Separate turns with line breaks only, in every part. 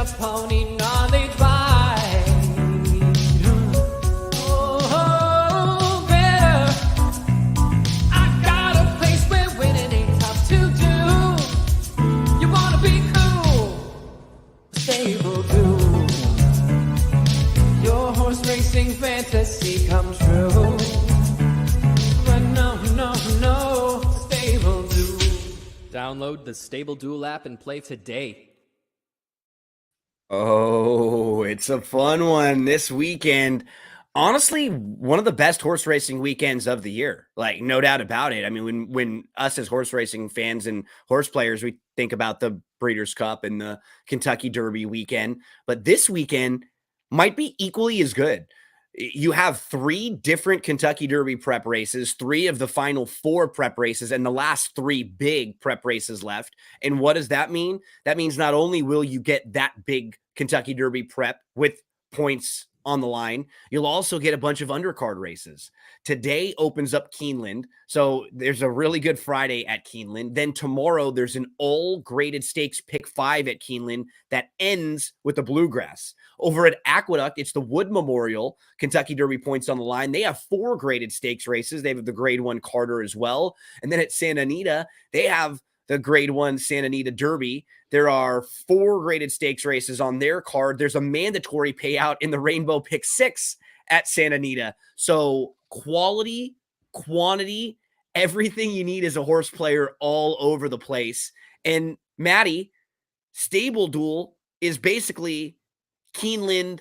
a pony knowledge by. Oh, better. I got a place where winning ain't tough to do. You wanna be cool? StableDuel. Your horse racing fantasy come true. But no, StableDuel.
Download the StableDuel app and play today.
Oh, it's a fun one this weekend. Honestly, one of the best horse racing weekends of the year. Like, no doubt about it. I mean, when us as horse racing fans and horse players, we think about the Breeders' Cup and the Kentucky Derby weekend, but this weekend might be equally as good. You have 3 different Kentucky Derby prep races, 3 of the final 4 prep races, and the last 3 big prep races left. And what does that mean? That means not only will you get that big Kentucky Derby prep with points on the line, you'll also get a bunch of undercard races. Today opens up Keeneland, so there's a really good Friday at Keeneland. Then tomorrow there's an all-graded stakes pick 5 at Keeneland that ends with the Bluegrass. Over at Aqueduct, it's the Wood Memorial, Kentucky Derby points on the line. They have 4 graded stakes races. They have the Grade 1 Carter as well. And then at Santa Anita, they have the Grade 1 Santa Anita Derby. There are 4 graded stakes races on their card. There's a mandatory payout in the Rainbow Pick 6 at Santa Anita. So quality, quantity, everything you need as a horse player all over the place. And Maddie, StableDuel is basically Keeneland,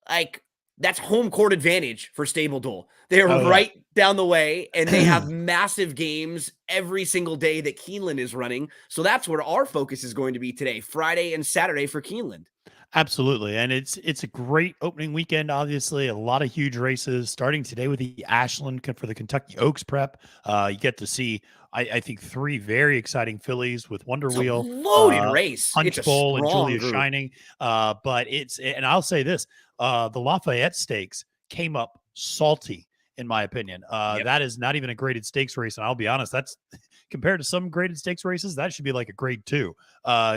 like, that's home court advantage for StableDuel. They're right down the way, and they have massive games every single day that Keeneland is running. So that's where our focus is going to be today, Friday and Saturday for Keeneland.
Absolutely. And it's a great opening weekend. Obviously, a lot of huge races starting today with the Ashland for the Kentucky Oaks prep. You get to see, I think, 3 very exciting fillies with Wonder Wheel,
loaded race,
Punch Bowl, and Julia Shining. But and I'll say this, the Lafayette Stakes came up salty, in my opinion. That is not even a graded stakes race. And I'll be honest, that's compared to some graded stakes races, that should be like a grade 2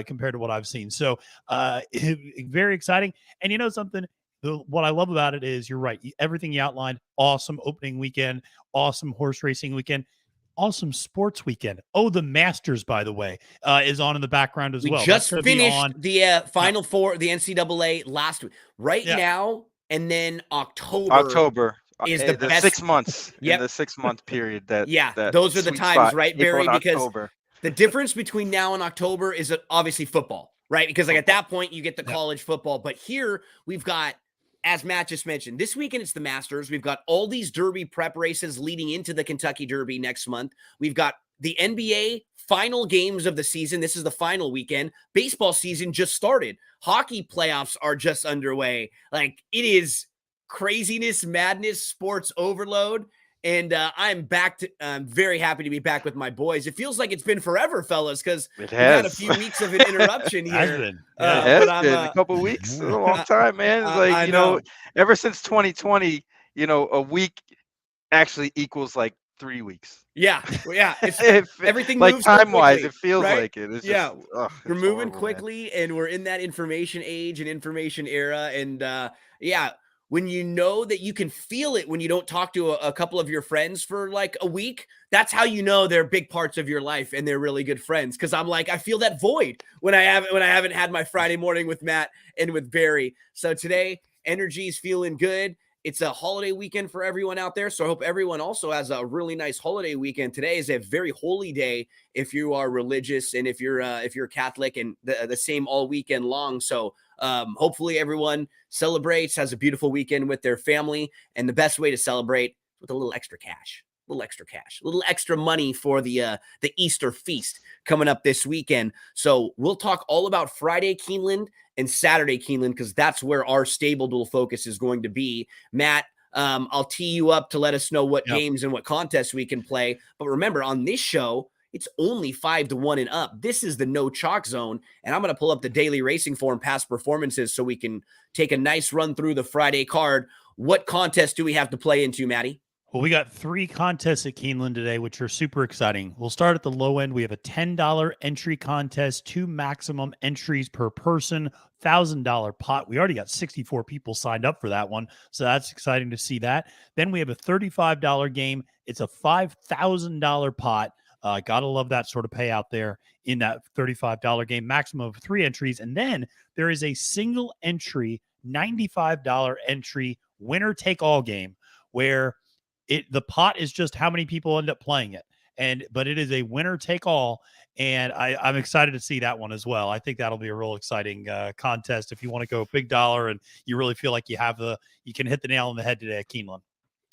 compared to what I've seen. So very exciting. And you know something, what I love about it is you're right. Everything you outlined, awesome opening weekend, awesome horse racing weekend, awesome sports weekend. Oh, the Masters, by the way, is on in the background as well.
We just finished the Final Four, the NCAA last week. Right now, and then October is the best.
6 months. In the 6-month period.
Those are the times, right, Barry? Because the difference between now and October is obviously football, right? Because like at that point you get the college football, but here we've got, as Matt just mentioned, this weekend it's the Masters. We've got all these Derby prep races leading into the Kentucky Derby next month. We've got the NBA final games of the season. This is the final weekend. Baseball season just started. Hockey playoffs are just underway. Like, it is craziness, madness, sports overload. And I'm very happy to be back with my boys. It feels like it's been forever, fellas, because we've had a few weeks of an interruption here.
It has been a couple weeks. It's a long time, man. It's like, you know, ever since 2020, you know, a week actually equals like 3 weeks.
Yeah. It's, everything
like
moves
time-wise,
quickly,
it feels
right?
like it. It's just,
we're moving quickly, man. And we're in that information age and information era. And when you know that you can feel it when you don't talk to a couple of your friends for like a week, that's how you know they're big parts of your life and they're really good friends. Because I'm like, I feel that void when I haven't had my Friday morning with Matt and with Barry. So today, energy's feeling good. It's a holiday weekend for everyone out there. So I hope everyone also has a really nice holiday weekend. Today is a very holy day if you are religious and if you're Catholic, and the same all weekend long. So hopefully everyone celebrates, has a beautiful weekend with their family. And the best way to celebrate with a little extra cash, a little extra money for the Easter feast coming up this weekend. So we'll talk all about Friday Keeneland and Saturday Keeneland, because that's where our StableDuel focus is going to be. Matt, I'll tee you up to let us know what games and what contests we can play. But remember, on this show, it's only 5-1 and up. This is the no chalk zone. And I'm going to pull up the daily racing form past performances so we can take a nice run through the Friday card. What contest do we have to play into, Maddie?
Well, we got 3 contests at Keeneland today, which are super exciting. We'll start at the low end. We have a $10 entry contest, 2 maximum entries per person, $1,000 pot. We already got 64 people signed up for that one, so that's exciting to see that. Then we have a $35 game. It's a $5,000 pot. Gotta love that sort of payout there in that $35 game, maximum of 3 entries. And then there is a single entry, $95 entry, winner take all game where the pot is just how many people end up playing it. But it is a winner take all. And I'm excited to see that one as well. I think that'll be a real exciting contest if you want to go big dollar and you really feel like you can hit the nail on the head today at Keeneland.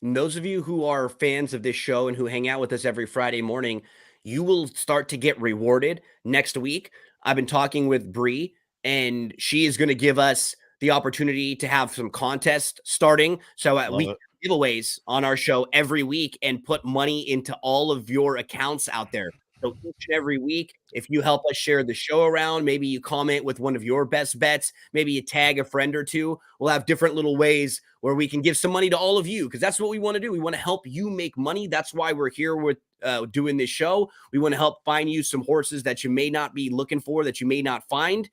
And those of you who are fans of this show and who hang out with us every Friday morning, you will start to get rewarded next week. I've been talking with Bree, and she is going to give us the opportunity to have some contests starting. So we giveaways on our show every week and put money into all of your accounts out there. So each and every week, if you help us share the show around, maybe you comment with one of your best bets, maybe you tag a friend or two, we'll have different little ways where we can give some money to all of you, because that's what we want to do. We want to help you make money. That's why we're here with doing this show. We want to help find you some horses that you may not be looking for, that you may not find.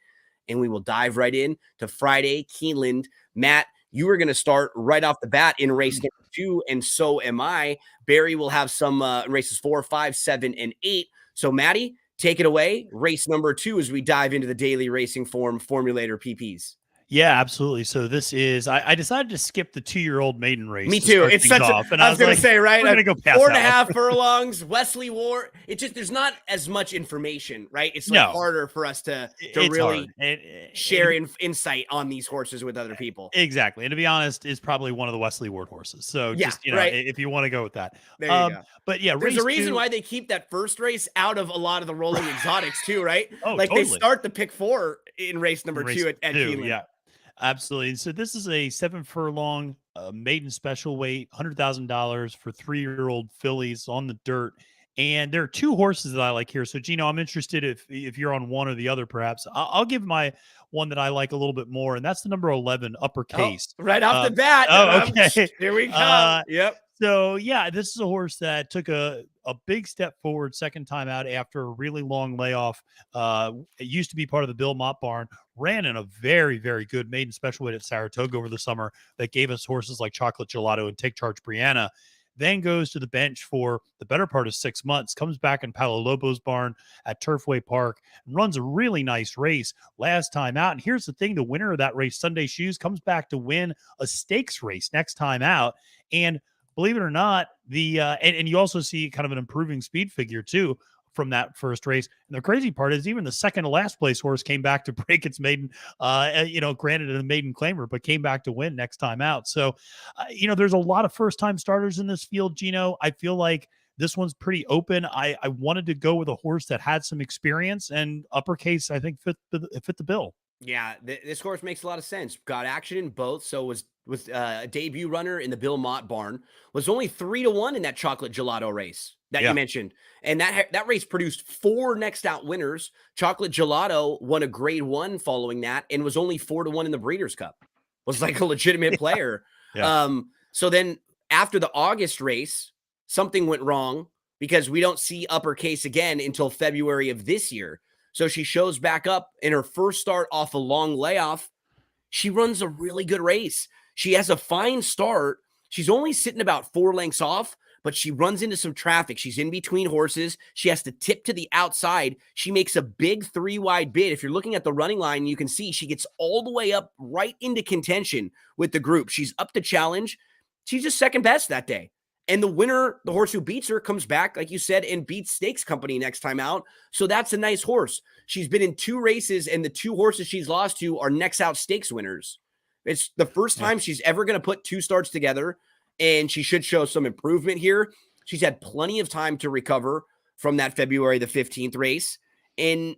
And we will dive right in to Friday, Keeneland. Matt, you are going to start right off the bat in race number 2, and so am I. Barry will have some races 4, 5, 7, and 8. So, Maddie, take it away. Race number 2 as we dive into the daily racing form formulator PPs.
Yeah, absolutely. So this is, I decided to skip the 2-year-old maiden race.
Me too. It's such
off,
I was going to say, right?
We're going to go past
4.5 furlongs, Wesley Ward. There's not as much information, right? It's harder for us to really share insight on these horses with other people.
Exactly. And to be honest, is probably one of the Wesley Ward horses. So just, if you want to go with that.
There you go.
But yeah,
there's a reason why they keep that first race out of a lot of the rolling exotics too, right?
Totally.
They start the pick 4 in race number 2 at Keeneland.
Yeah. Absolutely. So this is a 7 furlong maiden special weight, $100,000 for 3-year-old fillies on the dirt. And there are 2 horses that I like here. So Gino, I'm interested if you're on one or the other, perhaps. I'll give my one that I like a little bit more, and that's the number 11 uppercase.
Right off the bat.
Okay.
Here we go. Yep.
So yeah, this is a horse that took a big step forward second time out after a really long layoff. It used to be part of the Bill Mott barn, ran in a very, very good maiden special weight at Saratoga over the summer that gave us horses like Chocolate Gelato and Take Charge Brianna. Then goes to the bench for the better part of 6 months, comes back in Palo Lobo's barn at Turfway Park and runs a really nice race last time out. And here's the thing, the winner of that race, Sunday Shoes, comes back to win a stakes race next time out. And believe it or not, and you also see kind of an improving speed figure too from that first race. And the crazy part is even the second to last place horse came back to break its maiden, granted a maiden claimer, but came back to win next time out. So, there's a lot of first time starters in this field, Gino. I feel like this one's pretty open. I wanted to go with a horse that had some experience, and uppercase, I think, fit the bill.
Yeah, this horse makes a lot of sense. Got action in both. So was a debut runner in the Bill Mott barn. Was only 3-1 in that Chocolate Gelato race that you mentioned. And that race produced 4 next out winners. Chocolate Gelato won a grade 1 following that and was only 4-1 in the Breeders' Cup. Was like a legitimate player. So then after the August race, something went wrong because we don't see uppercase again until February of this year. So she shows back up in her first start off a long layoff. She runs a really good race. She has a fine start. She's only sitting about 4 lengths off, but she runs into some traffic. She's in between horses. She has to tip to the outside. She makes a big 3-wide bid. If you're looking at the running line, you can see she gets all the way up right into contention with the group. She's up to challenge. She's just second best that day. And the winner, the horse who beats her, comes back, like you said, and beats Stakes Company next time out. So that's a nice horse. She's been in 2 races, and the 2 horses she's lost to are next out stakes winners. It's the first time she's ever going to put 2 starts together, and she should show some improvement here. She's had plenty of time to recover from that February the 15th race, and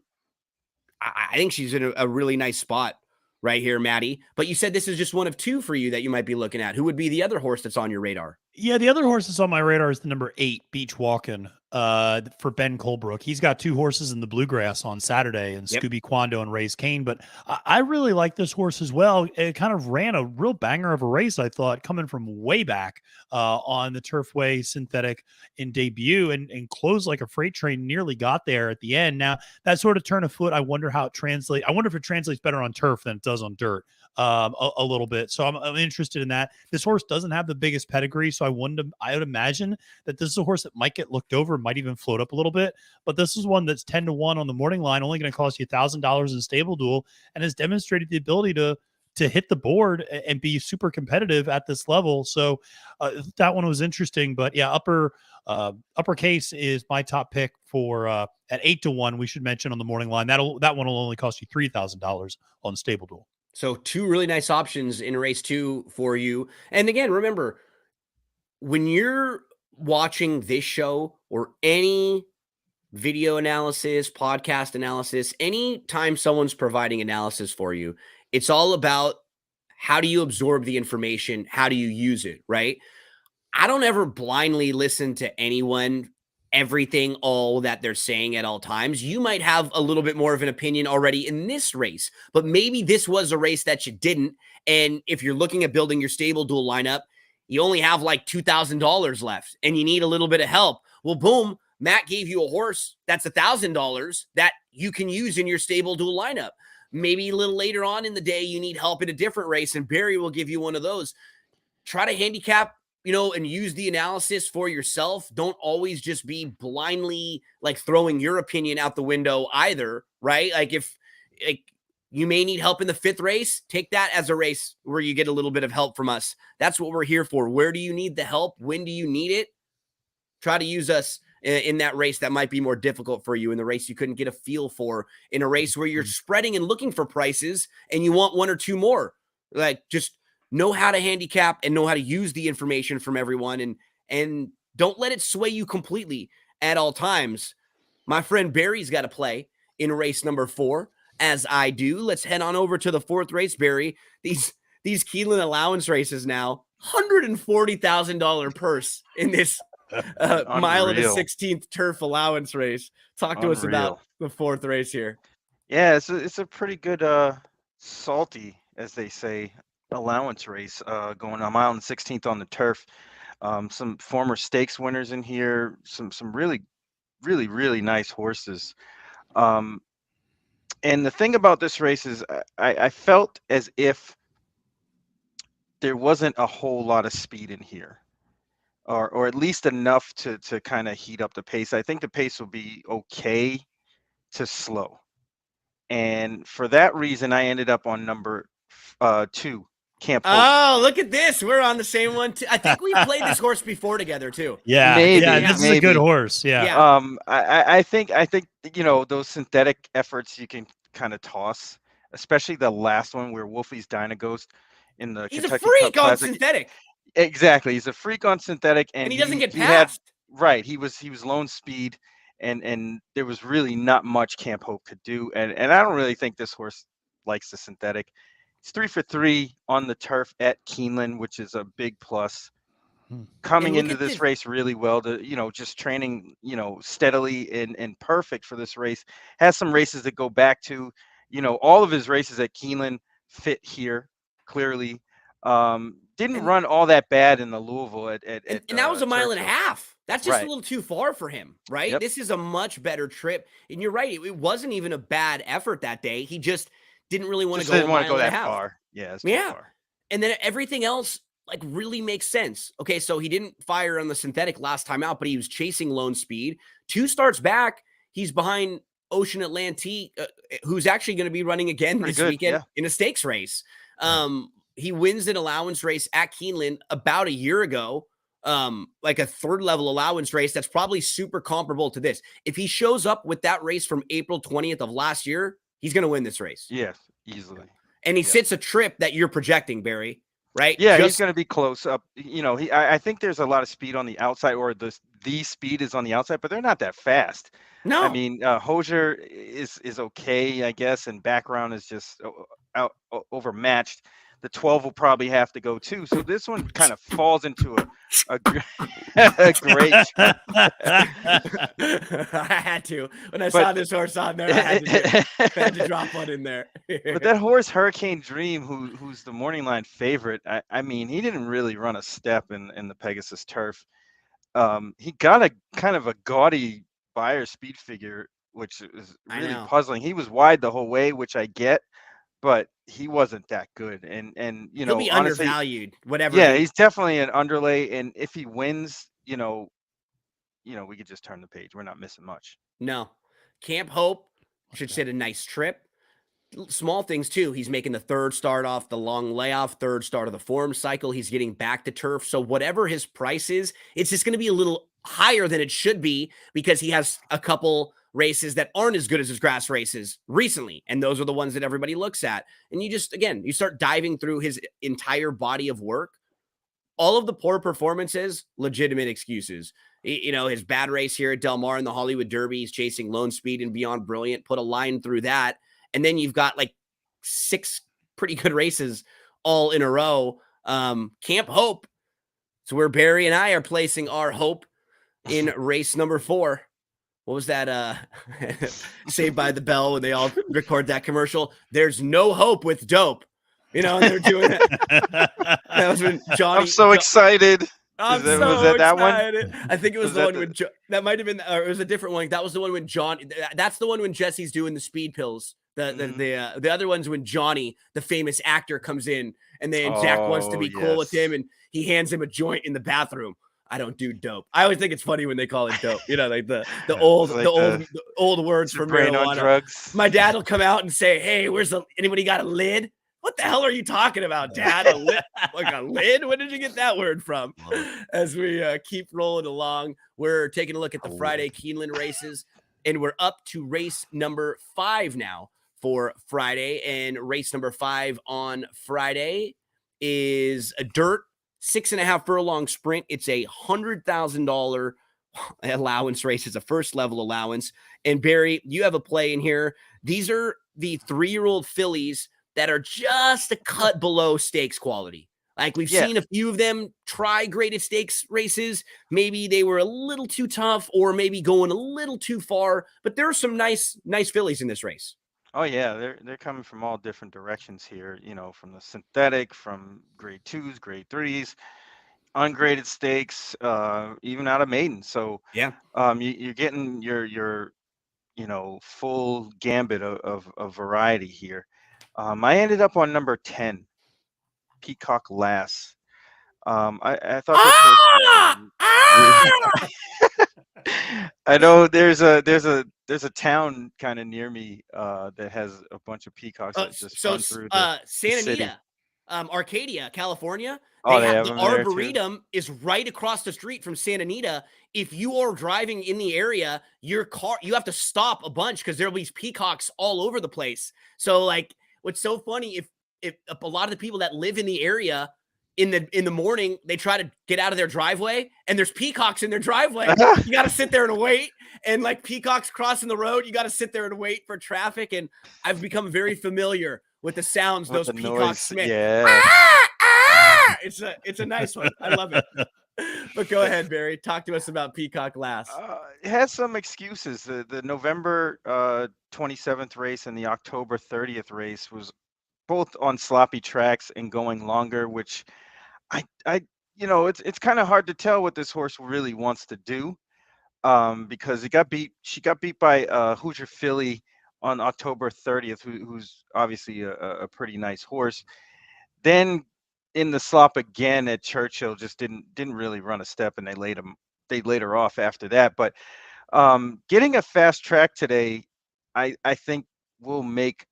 I think she's in a really nice spot right here, Maddie. But you said this is just one of 2 for you that you might be looking at. Who would be the other horse that's on your radar?
Yeah, the other horse that's on my radar is the number 8, Beach Walkin'. for Ben Colebrook. He's got 2 horses in the Bluegrass on Saturday, and Scooby Quando and Raise Kane. But I really like this horse as well. It kind of ran a real banger of a race, I thought, coming from way back on the Turfway Synthetic in debut, and closed like a freight train, nearly got there at the end. Now, that sort of turn of foot, I wonder how it translates. I wonder if it translates better on turf than it does on dirt. A little bit. So I'm interested in that. This horse doesn't have the biggest pedigree, so I would imagine that this is a horse that might get looked over, might even float up a little bit. But this is one that's 10-1 on the morning line, only going to cost you $1,000 in StableDuel, and has demonstrated the ability to hit the board and be super competitive at this level. So that one was interesting. But yeah, uppercase is my top pick for at 8-1. We should mention on the morning line that one will only cost you $3,000 on StableDuel.
So 2 really nice options in race 2 for you. And again, remember, when you're watching this show or any video analysis, podcast analysis, anytime someone's providing analysis for you, it's all about how do you absorb the information? How do you use it, right? I don't ever blindly listen to anyone, everything, all that they're saying at all times. You might have a little bit more of an opinion already in this race, but maybe this was a race that you didn't. And if you're looking at building your StableDuel lineup, you only have like $2,000 left and you need a little bit of help. Well, boom, Matt gave you a horse that's $1,000 that you can use in your StableDuel lineup. Maybe a little later on in the day, you need help in a different race, and Barry will give you one of those. Try to handicap, and use the analysis for yourself. Don't always just be blindly like throwing your opinion out the window either, right? Like if you may need help in the 5th race, take that as a race where you get a little bit of help from us. That's what we're here for. Where do you need the help? When do you need it? Try to use us in that race that might be more difficult for you, in the race you couldn't get a feel for, in a race where you're spreading and looking for prices and you want 1 or 2 more. Like, just know how to handicap and know how to use the information from everyone, and don't let it sway you completely at all times. My friend Barry's got to play in race number 4, as I do. Let's head on over to the 4th race, Barry. These Keeneland allowance races now, $140,000 purse in this mile of the 16th turf allowance race. Talk to us about the 4th race here.
Yeah, it's a pretty good salty, as they say, allowance race going on mile and 16th on the turf. Some former stakes winners in here, some really, really, really nice horses. And the thing about this race is I felt as if there wasn't a whole lot of speed in here, or at least enough to kind of heat up the pace. I think the pace will be okay to slow. And for that reason, I ended up on number 2, Camp Hope.
Oh, look at this. We're on the same one too. I think we played this horse before together too.
Yeah.
Maybe,
this is a good horse. Yeah.
I think those synthetic efforts you can kind of toss, especially the last one where Wolfie's Dynaghost in the
He's
Kentucky
a freak
Cup
on
Classic.
Synthetic.
Exactly. He's a freak on synthetic, and
he doesn't get passed.
He was lone speed, and there was really not much Camp Hope could do. And I don't really think this horse likes the synthetic. It's 3 for 3 on the turf at Keeneland, which is a big plus. Coming into this race really well, just training, steadily and perfect for this race. Has some races that go back to, all of his races at Keeneland fit here clearly. Didn't run all that bad in the Louisville and
that was a mile and a half. That's just
right.
a little too far for him, right?
Yep.
This is a much better trip. And you're right. It wasn't even a bad effort that day. He just didn't really want to go.
Didn't want to go that far. Yeah. Too far.
And then everything else like really makes sense. Okay, so he didn't fire on the synthetic last time out, but he was chasing lone speed. 2 starts back, he's behind Ocean Atlantique, who's actually going to be running again this weekend in a stakes race. He wins an allowance race at Keeneland about a year ago, like a 3rd level allowance race that's probably super comparable to this. If he shows up with that race from April 20th of last year, he's going to win this race.
Yes, easily.
And he sits a trip that you're projecting, Barry, right?
Yeah, he's going to be close up. I think there's a lot of speed on the outside, or the speed is on the outside, but they're not that fast.
No.
I mean, Hosier is okay, I guess, and background is just overmatched. the 12 will probably have to go too. So this one kind of falls into a great.
I had to when I
But-
saw this horse on there. I had to drop one in there.
But that horse, Hurricane Dream, who's the morning line favorite, I mean, he didn't really run a step in the Pegasus turf. He got a kind of a gaudy buyer speed figure, which is really puzzling. He was wide the whole way, which I get, but he wasn't that good. And you
He'll
know,
be
honestly,
undervalued. Whatever.
yeah, he's definitely an underlay. And if he wins, you know, we could just turn the page. We're not missing much.
No. Camp Hope should sit a nice trip. Small things too. He's making the third start off the long layoff, third start of the form cycle. He's getting back to turf. So whatever his price is, it's just going to be a little higher than it should be because he has a couple races that aren't as good as his grass races recently. And those are the ones that everybody looks at. And you just, again, you start diving through his entire body of work. All of the poor performances, legitimate excuses. You know, his bad race here at Del Mar in the Hollywood Derby, he's chasing Lone Speed and Beyond Brilliant, put a line through that. And then you've got like 6 pretty good races all in a row. Camp Hope. So where Barry and I are placing our hope in race number 4. What was that? Saved by the Bell when they all record that commercial. There's no hope with dope. You know, and they're doing it. That was when Johnny.
I'm so excited.
I'm
Was
so
that one?
excited. I think it was the
that
one when that might have been, or it was a different one. That was the one when that's the one when Jesse's doing the speed pills. The other one's when Johnny, the famous actor, comes in and then Jack wants to be cool with him and he hands him a joint in the bathroom. I don't do dope. I always think it's funny when they call it dope. You know, like the old words for
brain on
marijuana.
drugs.
My dad will come out and say, "Hey, anybody got a lid?" What the hell are you talking about, Dad? A lid? Like a lid? Where did you get that word from? As we keep rolling along, we're taking a look at the Friday Keeneland races, and we're up to race number 5 now for Friday. And race number 5 on Friday is a dirt 6.5 furlong sprint. It's a $100,000 allowance race. It's a first level allowance. And Barry, you have a play in here. These are the 3-year-old fillies that are just a cut below stakes quality. Like we've seen a few of them try graded stakes races. Maybe they were a little too tough or maybe going a little too far, but there are some nice fillies in this race.
Oh yeah, they're coming from all different directions here, you know, from the synthetic, from grade 2s, grade 3s, ungraded stakes, even out of maiden. So
yeah,
you're getting your full gambit of variety here. I ended up on number 10, Peacock Lass. I thought I know there's a town kind of near me that has a bunch of peacocks that just run through the
Santa
city.
Anita, Arcadia, California.
They
have
have
the
them there, too?
Arboretum is right across the street from Santa Anita. If you are driving in the area, you have to stop a bunch because there'll be peacocks all over the place. So like, what's so funny if a lot of the people that live in the area in the morning, they try to get out of their driveway and there's peacocks in their driveway. You got to sit there and wait. And like peacocks crossing the road, you got to sit there and wait for traffic. And I've become very familiar with the sounds those
the
peacocks
noise,
make.
yeah.
It's a nice one. I love it. But go ahead, Barry. Talk to us about Peacock Lass.
It has some excuses. The November 27th race and the October 30th race was both on sloppy tracks and going longer, which it's kind of hard to tell what this horse really wants to do, because she got beat by Hoosier Filly on October 30th, who's obviously a pretty nice horse. Then in the slop again at Churchill, just didn't really run a step, and they laid her off after that. But getting a fast track today, I think will make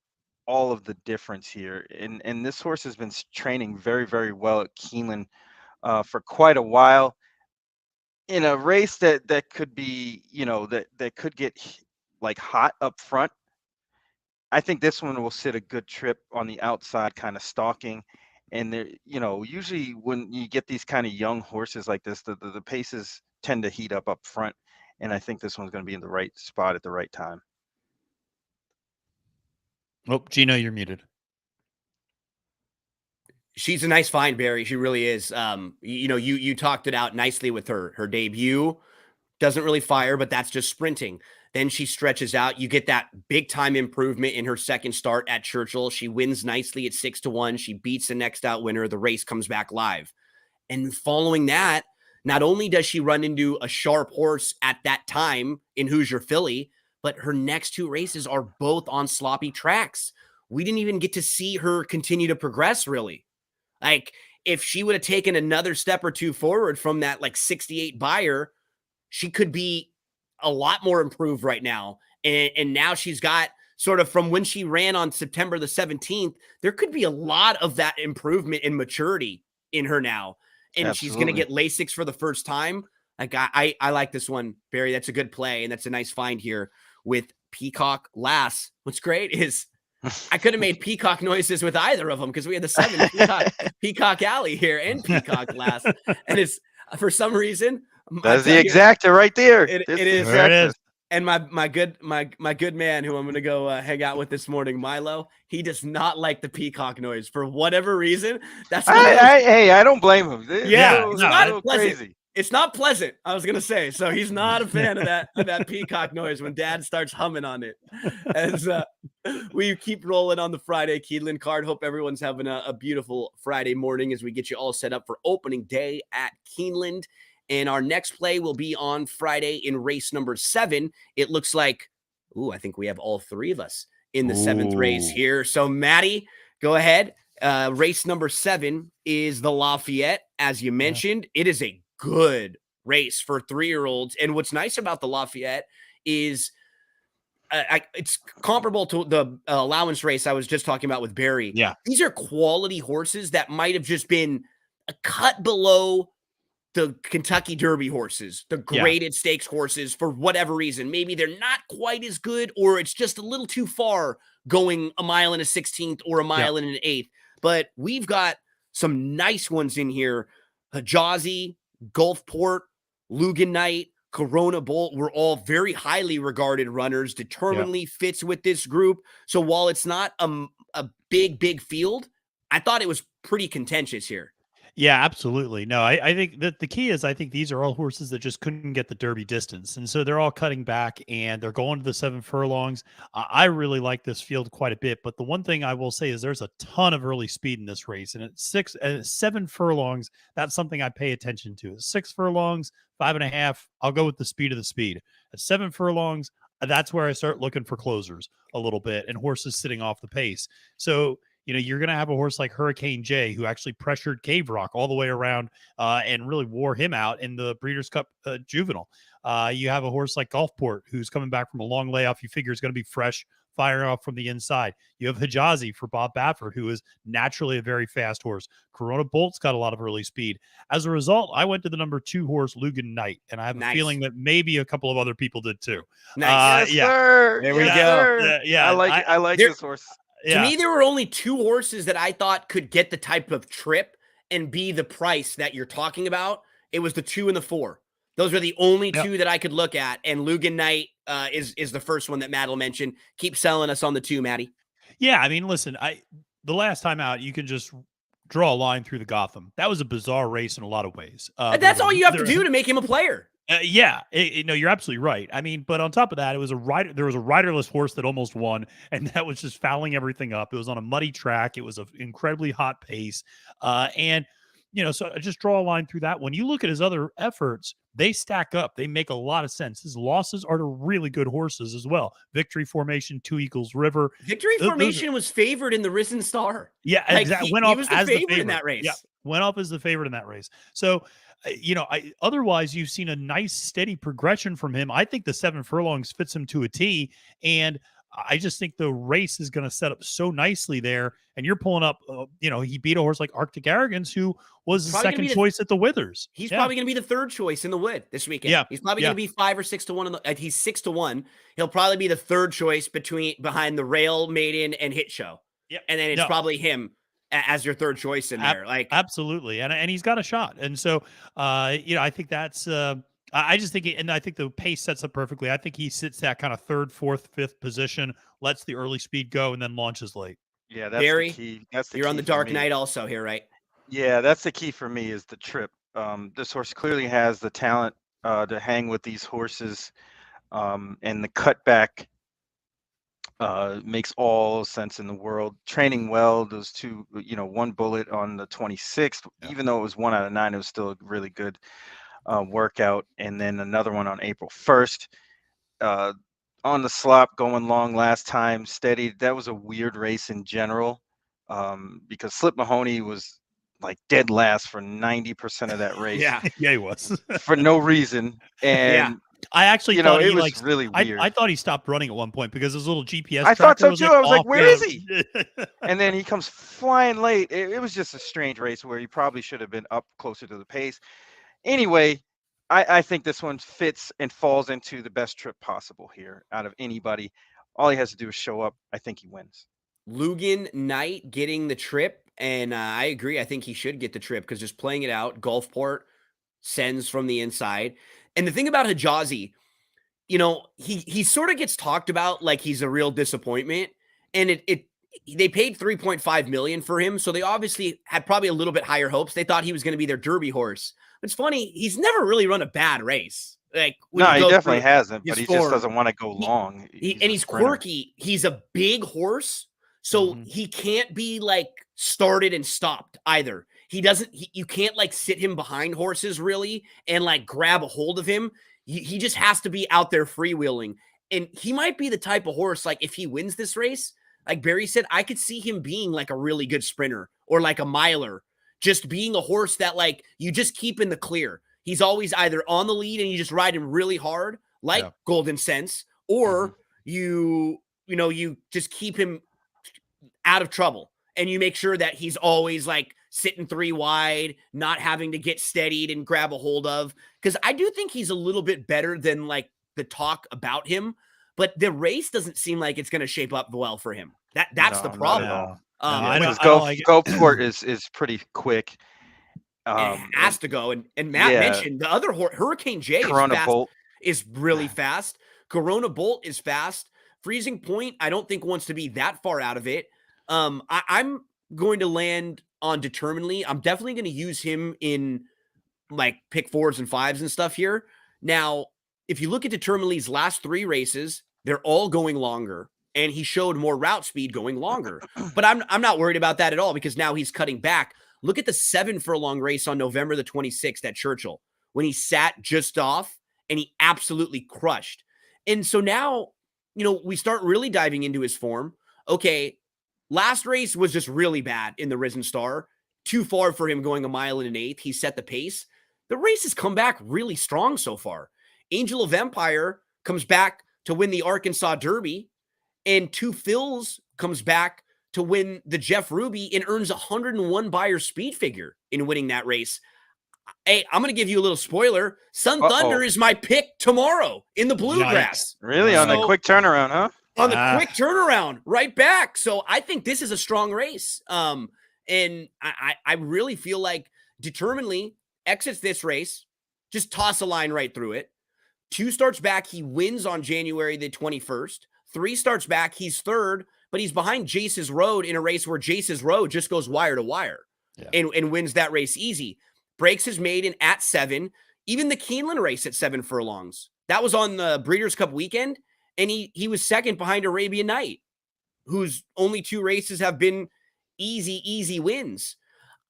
all of the difference here. And this horse has been training very, very well at Keeneland for quite a while. In a race that could be, that could get like hot up front, I think this one will sit a good trip on the outside, kind of stalking. And there, usually when you get these kind of young horses like this, the paces tend to heat up front. And I think this one's going to be in the right spot at the right time.
Oh, Gino, you're muted.
She's a nice find, Barry. She really is. You talked it out nicely with her debut. Doesn't really fire, but that's just sprinting. Then she stretches out. You get that big time improvement in her second start at Churchill. She wins nicely at 6-1. She beats the next out winner. The race comes back live. And following that, not only does she run into a sharp horse at that time in Hoosier Philly, but her next two races are both on sloppy tracks. We didn't even get to see her continue to progress, really. Like, if she would have taken another step or two forward from that, 68 buyer, she could be a lot more improved right now. And now she's got sort of from when she ran on September the 17th, there could be a lot of that improvement in maturity in her now. And she's going to get Lasix for the first time. Like, I like this one, Barry. That's a good play. And that's a nice find here with Peacock Lass. What's great is I could have made peacock noises with either of them because we had the 7 Peacock Alley here and Peacock Lass. And it's for some reason,
that's the exacta right there.
It is.
There it is.
And my good man who I'm going to go hang out with this morning, Milo, he does not like the peacock noise for whatever reason. That's
I don't blame him.
It's not pleasant.
Crazy.
It's not pleasant, I was going to say. So he's not a fan of that peacock noise when dad starts humming on it. As we keep rolling on the Friday Keeneland card. Hope everyone's having a beautiful Friday morning as we get you all set up for opening day at Keeneland. And our next play will be on Friday in race number 7. It looks like, I think we have all three of us in the 7th race here. So Maddie, go ahead. Race number 7 is the Lafayette. As you mentioned, it is a good race for 3-year-olds. And what's nice about the Lafayette is it's comparable to the allowance race I was just talking about with Barry.
Yeah.
These are quality horses that might have just been a cut below the Kentucky Derby horses, the graded stakes horses, for whatever reason. Maybe they're not quite as good, or it's just a little too far going a mile and a 16th or a mile and an 8th. But we've got some nice ones in here. Hijazi, Gulfport, Lugan Knight, Corona Bolt were all very highly regarded runners. Determinedly fits with this group. So while it's not a big field, I thought it was pretty contentious here.
Yeah, absolutely. No, I think that the key is I think these are all horses that just couldn't get the Derby distance. And so they're all cutting back and they're going to the 7 furlongs. I really like this field quite a bit. But the one thing I will say is there's a ton of early speed in this race. And at 7 furlongs, that's something I pay attention to. At 6 furlongs, 5.5, I'll go with the speed of the speed. At 7 furlongs, that's where I start looking for closers a little bit and horses sitting off the pace. So you're going to have a horse like Hurricane J, who actually pressured Cave Rock all the way around and really wore him out in the Breeders' Cup Juvenile. You have a horse like Gulfport, who's coming back from a long layoff. You figure is going to be fresh, firing off from the inside. You have Hijazi for Bob Baffert, who is naturally a very fast horse. Corona Bolt's got a lot of early speed. As a result, I went to the number 2 horse, Lugan Knight, and I have a feeling that maybe a couple of other people did too.
Nice.
Sir.
There we go.
I like this horse.
To me, there were only 2 horses that I thought could get the type of trip and be the price that you're talking about. It was the 2 and the 4. Those are the only 2 that I could look at. And Lugan Knight is the first one that Matt will mention. Keep selling us on the 2, Maddie.
Yeah, I mean, listen, the last time out, you can just draw a line through the Gotham. That was a bizarre race in a lot of ways.
That's all you have to do to make him a player.
No, you're absolutely right. I mean, but on top of that, there was a riderless horse that almost won, and that was just fouling everything up. It was on a muddy track. It was an incredibly hot pace. So I just draw a line through that. When you look at his other efforts, they stack up. They make a lot of sense. His losses are to really good horses as well. Victory Formation, 2 Eagles River.
Victory Formation was favored in the Risen Star.
Yeah, exactly.
He was the favorite in that race.
Yeah, went up as the favorite in that race. So, otherwise you've seen a nice steady progression from him. I think the 7 furlongs fits him to a T, and I just think the race is going to set up so nicely there. And you're pulling up, he beat a horse like Arctic Arrogance, who was the second choice at the Withers.
He's probably going to be the 3rd choice in the Wood this weekend.
Yeah,
he's probably going to be 5 or 6 to 1. He's 6 to 1. He'll probably be the 3rd choice behind the Rail Maiden and Hit Show.
Yeah,
and then it's probably him as your 3rd choice in there.
Absolutely. And he's got a shot. And so, I think that's, I just think, and I think the pace sets up perfectly. I think he sits that kind of 3rd, 4th, 5th position, lets the early speed go, and then launches late.
Yeah, that's the
Barry,
key. That's the
you're on
key
the
for
dark
me.
night also here, right?
Yeah, that's the key for me is the trip. This horse clearly has the talent to hang with these horses, and the cutback makes all sense in the world. Training well, those two, one bullet on the 26th,
Yeah.
even though it was 1 out of 9, it was still a really good workout. And then another one on April 1st. Uh, on the slop, going long last time, steady. That was a weird race in general, because Slip Mahoney was like dead last for 90% of that race
Yeah.
Yeah, he was.
for no reason.
Yeah.
And,
I actually thought
it
he
was really
I
weird.
thought he stopped running at one point because his little GPS
I thought
tracker
so
was
too.
like
I was like,
off.
where is he? And then he comes flying late. It was just a strange race where he probably should have been up closer to the pace. Anyway, I think this one fits and falls into the best trip possible here out of anybody. All he has to do is show up. I think he wins.
Lugan Knight getting the trip, and I agree. I think he should get the trip because just playing it out, Gulfport sends from the inside. And the thing about Hijazi, he sort of gets talked about like he's a real disappointment, and they paid 3.5 million for him, so they obviously had probably a little bit higher hopes. They thought he was going to be their Derby horse. It's funny, he's never really run a bad race. Like when
No,
you
he
go
definitely
through
hasn't,
his
but he just
form,
doesn't want to go long.
he's
sprinter.
quirky. He's a big horse, so
Mhm.
he can't be like started and stopped either. He doesn't. You can't like sit him behind horses really and like grab a hold of him. He just has to be out there freewheeling, and he might be the type of horse like if he wins this race, like Barry said, I could see him being like a really good sprinter or like a miler, just being a horse that like you just keep in the clear. He's always either on the lead and you just ride him really hard, like
Yeah.
Golden Sense, or you just keep him out of trouble and you make sure that he's always like sitting 3 wide, not having to get steadied and grab a hold of. Because I do think he's a little bit better than like the talk about him, but the race doesn't seem like it's going to shape up well for him. That's the
No, not
problem.
at all.
No,
Um,
I
when-
don't.
Because
I don't like it.
Gulfport is pretty quick.
it has to go. And Matt
yeah.
mentioned the other Hurricane J
Corona Bolt.
is really fast. Corona Bolt is fast. Freezing Point, I don't think wants to be that far out of it. I'm going to land on Determinedly. I'm definitely going to use him in like pick 4s and 5s and stuff here. Now, if you look at Determinedly's last 3 races, they're all going longer, and he showed more route speed going longer. But I'm not worried about that at all because now he's cutting back. Look at the 7 furlong race on November the 26th at Churchill when he sat just off and he absolutely crushed. And so now, we start really diving into his form. Okay, last race was just really bad in the Risen Star. Too far for him going a mile and an eighth. He set the pace. The race has come back really strong so far. Angel of Empire comes back to win the Arkansas Derby, and Two Phils comes back to win the Jeff Ruby and earns 101 buyer speed figure in winning that race. Hey, I'm going to give you a little spoiler. Sun Thunder is my pick tomorrow in the Bluegrass.
Really? On a quick turnaround, huh?
On the quick turnaround, right back. So I think this is a strong race. And I really feel like Determinedly exits this race, just toss a line right through it. 2 starts back, he wins on January the 21st. 3 starts back, he's third, but he's behind Jace's Road in a race where Jace's Road just goes wire to wire and wins that race easy. Breaks his maiden at 7. Even the Keeneland race at 7 furlongs. That was on the Breeders' Cup weekend, and he was second behind Arabian Night, whose only 2 races have been easy wins.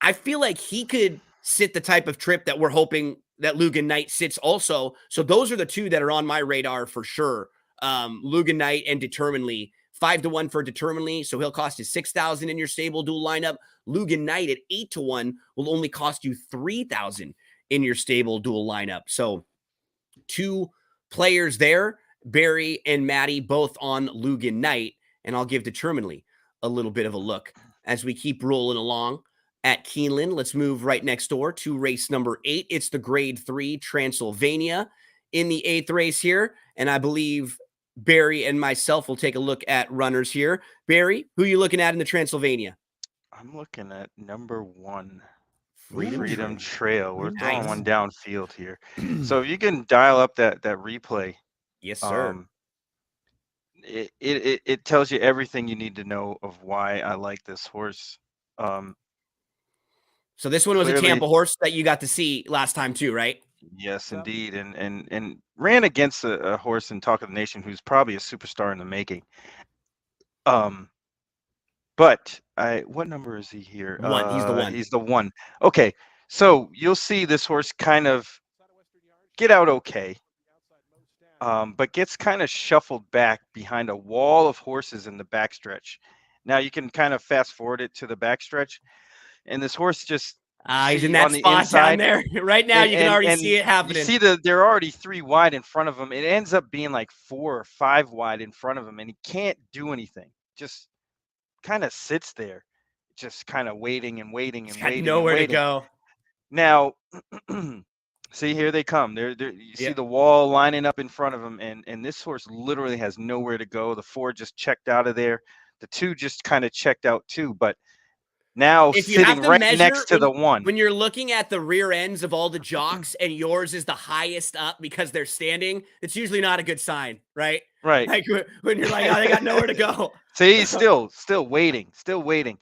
I feel like he could sit the type of trip that we're hoping that Lugan Knight sits also. So those are the 2 that are on my radar for sure. Lugan Knight and Determinedly. 5-1 for Determinedly, so he'll cost you $6,000 in your StableDuel lineup. Lugan Knight at 8-1 will only cost you $3,000 in your StableDuel lineup. So 2 players there, Barry and Maddie, both on Lugan Knight, and I'll give Determinedly a little bit of a look as we keep rolling along at Keeneland. Let's move right next door to race number 8. It's the Grade 3 Transylvania in the 8th race here, and I believe Barry and myself will take a look at runners here. Barry, who are you looking at in the Transylvania?
I'm looking at number 1,
Freedom
Trail. We're
Nice.
throwing one downfield here. So if you can dial up that replay.
Yes, sir.
it tells you everything you need to know of why I like this horse.
So this one was a
Clearly,
Tampa horse that you got to see last time too, right?
yes, indeed, and ran against a horse in Talk of the Nation who's probably a superstar in the making. But what number is he here?
One. He's the one.
He's the one. Okay, so you'll see this horse kind of get out okay, but gets kind of shuffled back behind a wall of horses in the backstretch. Now you can kind of fast forward it to the backstretch, and this horse just
He's in
see
that
on the
spot down
inside.
there right now. You can already see it
You
happening.
see they're already 3 wide in front of him. It ends up being like 4 or 5 wide in front of him, and he can't do anything. Just kind of sits there, just kind of waiting and waiting
He's
and
got
waiting and
nowhere to
waiting.
go.
Now, see, here they come. You see
Yep.
the wall lining up in front of him, and this horse literally has nowhere to go. The 4 just checked out of there. The 2 just kind of checked out too, but now
If you have
sitting
to
right
measure
next to the 1.
when you're looking at the rear ends of all the jocks and yours is the highest up because they're standing, it's usually not a good sign, right?
Right.
Like when you're like, oh, they got nowhere to go.
See, he's still waiting, still waiting.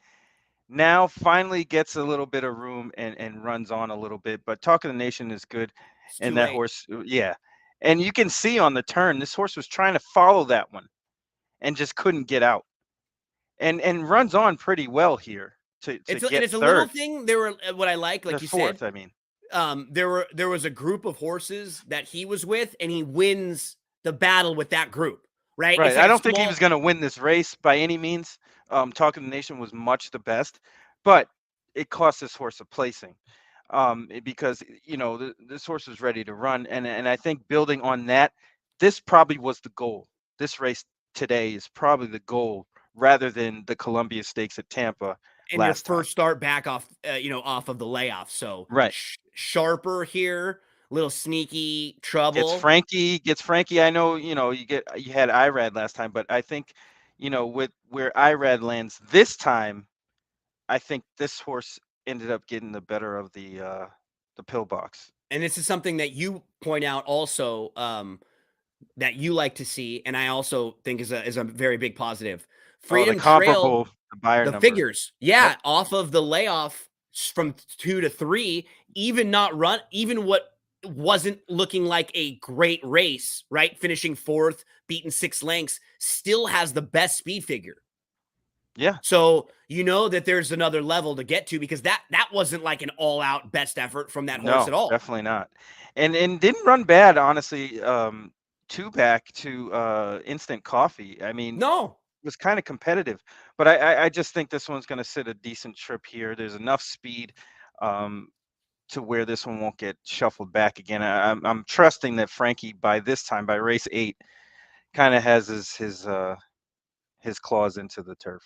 Now finally gets a little bit of room and runs on a little bit, but Talk of the Nation is good.
It's
And
too
that
late.
horse, yeah. And you can see on the turn, this horse was trying to follow that one and just couldn't get out. And runs on pretty well here to
It's
get
and it's a
third.
little thing. There were what I like
The
you
fourth,
said.
I mean.
There was a group of horses that he was with, and he wins the battle with that group, right?
Right.
It's like
I
a
don't think he
small-
was going to win this race by any means. Talk of the Nation was much the best, but it cost this horse a placing because this horse was ready to run, and I think building on that, this probably was the goal. This race today is probably the goal rather than the Columbia Stakes at Tampa
and your
last time.
first start back off, off of the layoff. So
Right.
Sharper here, little sneaky trouble.
Gets Frankie. I know, you had Irad last time, but I think, with where Irad lands this time, I think this horse ended up getting the better of the pillbox.
And this is something that you point out also that you like to see, and I also think is a very big positive. Freedom
the
Trail,
comparable the buyer
the
number.
figures, yeah,
Yep.
off of the layoff from 2 to 3, even what wasn't looking like a great race, right? Finishing 4th, beaten 6 lengths, still has the best speed figure.
Yeah.
So you know that there's another level to get to because that wasn't like an all-out best effort from that horse at all.
Definitely not. And didn't run bad, honestly. 2 back to Instant Coffee. I mean,
No.
was kind of competitive, but I just think this one's going to sit a decent trip here. There's enough speed to where this one won't get shuffled back again. I'm trusting that Frankie by this time, by race 8, kind of has his claws into the turf.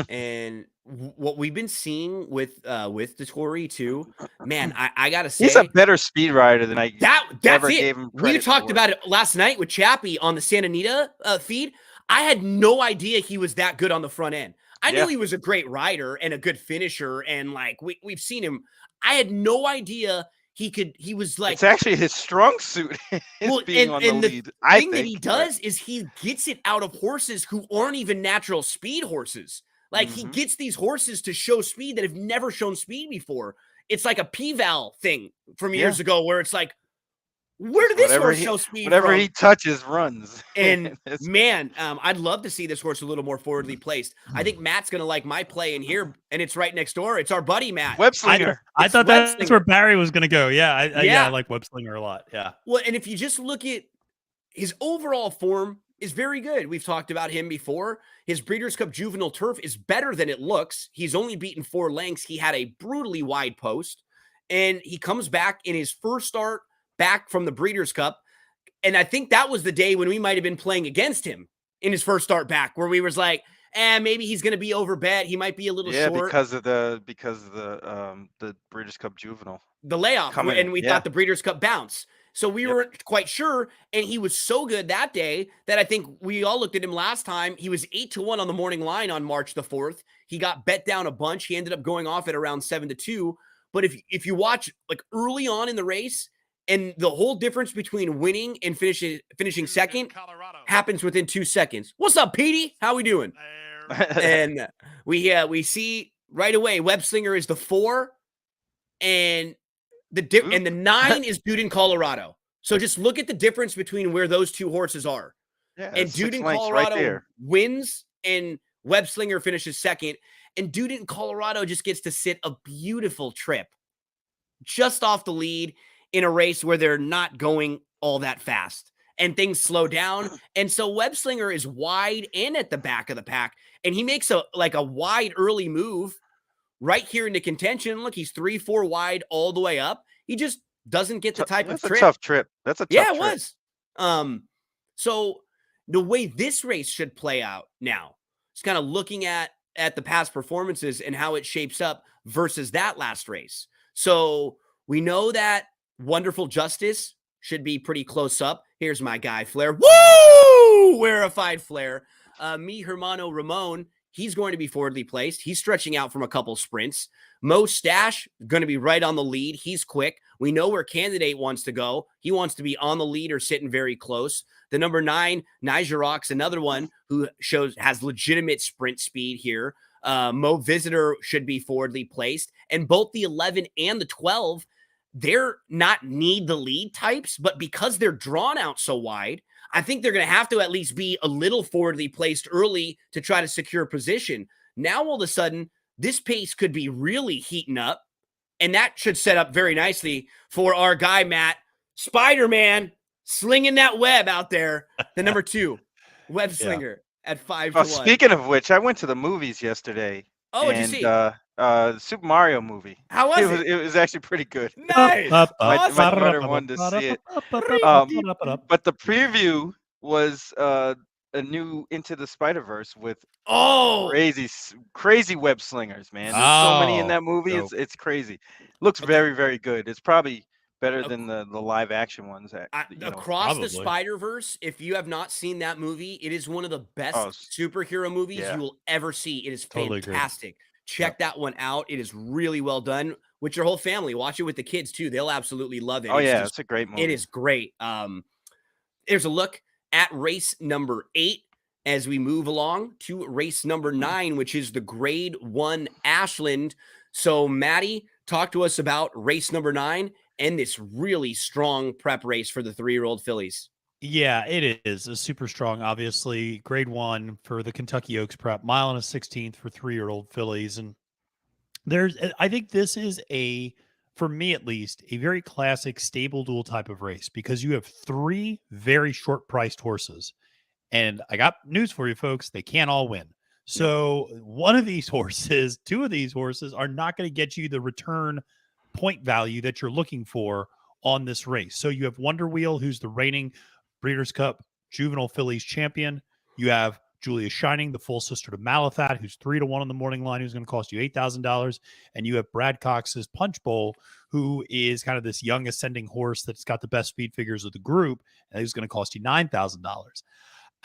And what we've been seeing with the Tory too, man, I gotta say
He's a better speed rider than I
that's
ever
it.
gave him
We
credit
talked
for.
about it last night with Chappie on the Santa Anita feed. I had no idea he was that good on the front end. I knew he was a great rider and a good finisher, and like we've seen him. I had no idea he was like.
It's actually his strong suit. Being on the lead.
The thing that he does is he gets it out of horses who aren't even natural speed horses. Like he gets these horses to show speed that have never shown speed before. It's like a P-Val thing from years ago where it's like, where did this horse show speed
whatever
from?
he touches runs.
And man, I'd love to see this horse a little more forwardly placed. I think Matt's going to like my play in here, and it's right next door. It's our buddy, Matt.
Webslinger.
I thought that's where Barry was going to go. Yeah, I like Webslinger a lot. Yeah.
Well, and if you just look at his overall form is very good. We've talked about him before. His Breeders' Cup Juvenile Turf is better than it looks. He's only beaten 4 lengths. He had a brutally wide post, and he comes back in his first start back from the Breeders' Cup. And I think that was the day when we might have been playing against him in his first start back, where we was like, maybe he's going to be overbet. He might be a little short.
because of the Breeders' Cup Juvenile.
The layoff, and we thought the Breeders' Cup bounce. So we weren't quite sure, and he was so good that day that I think we all looked at him last time. He was 8-1 on the morning line on March the 4th. He got bet down a bunch. He ended up going off at around 7-2. But if you watch like early on in the race, And the whole difference between winning and finishing second happens within 2 seconds. What's up, Petey? How we doing? And we see right away Web Slinger is the 4, and the 9 is Dude in Colorado. So just look at the difference between where those two horses are.
Yeah,
And Dude in Colorado wins, and Web Slinger finishes second. And Dude in Colorado just gets to sit a beautiful trip just off the lead in a race where they're not going all that fast and things slow down. And so Web Slinger is wide and at the back of the pack, and he makes a wide early move right here into contention. Look, he's 3-4 wide all the way up. He just doesn't get the type of trip.
That's a tough trip. That's a tough trip.
Yeah, it was. So the way this race should play out now is kind of looking at the past performances and how it shapes up versus that last race. So we know that Wonderful Justice should be pretty close up. Here's my guy, Flair. Woo! Verified Flair. Mi Hermano Ramon, he's going to be forwardly placed. He's stretching out from a couple sprints. Mo Stash, going to be right on the lead. He's quick. We know where Candidate wants to go. He wants to be on the lead or sitting very close. The number 9, Nigerok's another one who has legitimate sprint speed here. Mo Visitor should be forwardly placed. And both the 11 and the 12, they're not need the lead types, but because they're drawn out so wide, I think they're going to have to at least be a little forwardly placed early to try to secure position. Now, all of a sudden, this pace could be really heating up, and that should set up very nicely for our guy, Matt, Spider-Man, slinging that web out there. The number 2, Web Slinger at 5-1.
Speaking of which, I went to the movies yesterday.
Oh, what'd you see?
Super Mario movie.
How was it?
It was actually pretty good.
Nice.
My daughter wanted to see it. But the preview was a new Into the Spider-Verse with crazy web slingers, man. There's so many in that movie. It's crazy. Looks very, very good. It's probably better than the live action ones.
Across the Spider-Verse, if you have not seen that movie, it is one of the best superhero movies you will ever see. It is fantastic. Check that one out. It is really well done with your whole family. Watch it with the kids too. They'll absolutely love it.
It's a great movie.
It is great. There's a look at race number 8 as we move along to race number 9, which is the Grade 1 Ashland. So, Maddie, talk to us about race number 9 and this really strong prep race for the 3-year-old fillies.
Yeah, it is a super strong, obviously. Grade 1 for the Kentucky Oaks prep, 1 1/16 for 3-year-old fillies. And I think this is for me at least, a very classic StableDuel type of race because you have 3 very short priced horses. And I got news for you folks. They can't all win. So one of these horses, 2 of these horses are not going to get you the return point value that you're looking for on this race. So you have Wonder Wheel, who's the reigning Breeders' Cup Juvenile Fillies champion. You have Julia Shining, the full sister to Malathat, who's 3-1 on the morning line, who's going to cost you $8,000. And you have Brad Cox's Punch Bowl, who is kind of this young ascending horse that's got the best speed figures of the group, and who's going to cost you $9,000.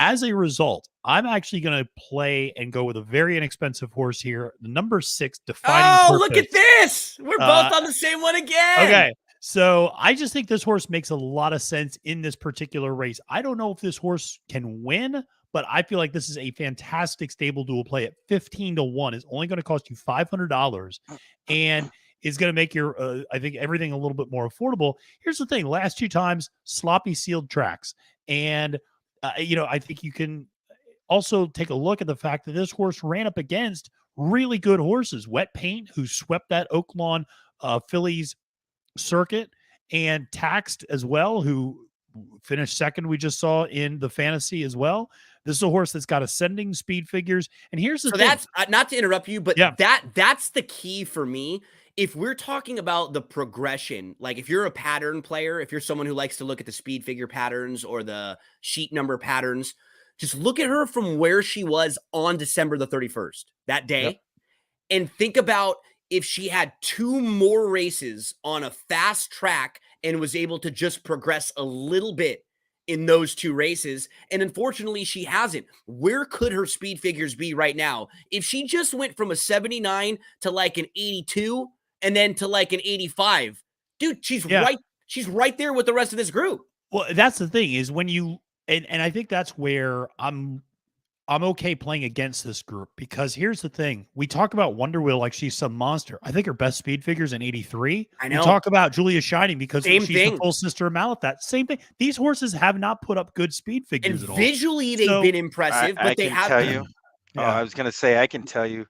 As a result, I'm actually going to play and go with a very inexpensive horse here. The number 6, Defining Purpose.
Look at this. We're both on the same one again.
Okay. So I just think this horse makes a lot of sense in this particular race. I don't know if this horse can win, but I feel like this is a fantastic StableDuel play at 15-1. It's only going to cost you $500 and is going to make your, I think, everything a little bit more affordable. Here's the thing. Last 2 times, sloppy sealed tracks. And, I think you can also take a look at the fact that this horse ran up against really good horses. Wet Paint, who swept that Oaklawn Phillies circuit, and Taxed as well, who finished second, we just saw in the fantasy as well. This is a horse that's got ascending speed figures. And here's the thing.
That's not to interrupt you, but that's the key for me. If we're talking about the progression, like if you're a pattern player, if you're someone who likes to look at the speed figure patterns or the sheet number patterns, just look at her from where she was on December the 31st, that day, and think about if she had 2 more races on a fast track and was able to just progress a little bit in those 2 races. And unfortunately, she hasn't. Where could her speed figures be right now? If she just went from a 79 to like an 82 and then to like an 85, dude, she's right she's right there with the rest of this group.
Well, that's the thing is when you and I think that's where I'm okay playing against this group because here's the thing. We talk about Wonder Wheel like she's some monster. I think her best speed figure's in 83.
I know.
We talk about Julia Shining because
Same
she's
thing.
the full sister of Malathat. Same thing. These horses have not put up good speed figures
And
at all.
visually, they've been impressive, but they have.
Tell you.
Yeah.
I was gonna say I can tell you,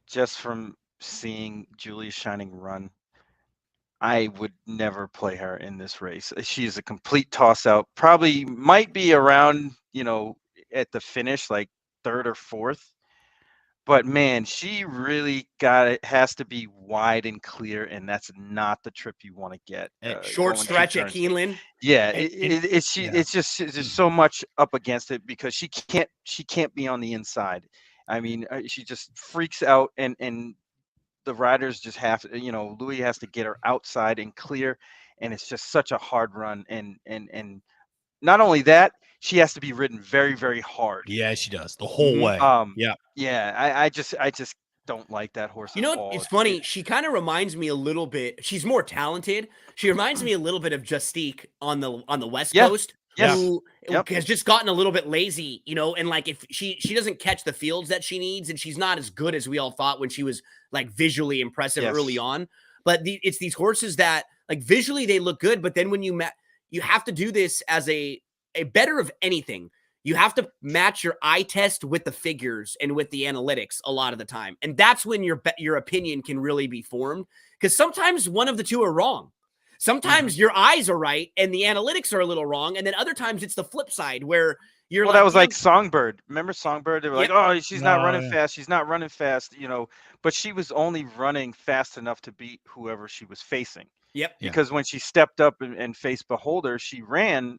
just from seeing Julia Shining run, I would never play her in this race. She is a complete toss out. Probably might be around, at the finish, like third or fourth. But man, she really has to be wide and clear, and that's not the trip you want to get.
Short
going
stretch at
turns.
Keeneland.
Yeah, it's just there's so much up against it because she can't be on the inside. I mean, she just freaks out, and the riders just have to, Louis has to get her outside and clear, and it's just such a hard run. And not only that, she has to be ridden very, very hard.
Yeah, she does the whole way.
Yeah. I just don't like that horse.
You know what? It's funny. She kind of reminds me a little bit. She's more talented. She reminds me a little bit of Justique on the West Coast.
Yes.
Who has just gotten a little bit lazy, and like if she doesn't catch the fields that she needs, and she's not as good as we all thought when she was like visually impressive early on. But it's these horses that like visually they look good, but then when you have to do this as a better of anything. You have to match your eye test with the figures and with the analytics a lot of the time, and that's when your opinion can really be formed. Because sometimes one of the two are wrong. Sometimes your eyes are right and the analytics are a little wrong. And then other times it's the flip side where you're
that was like Songbird. Remember Songbird? They were like, oh, she's not running
yeah.
fast. She's not running fast, but she was only running fast enough to beat whoever she was facing.
Yep.
Because when she stepped up and faced Beholder, she ran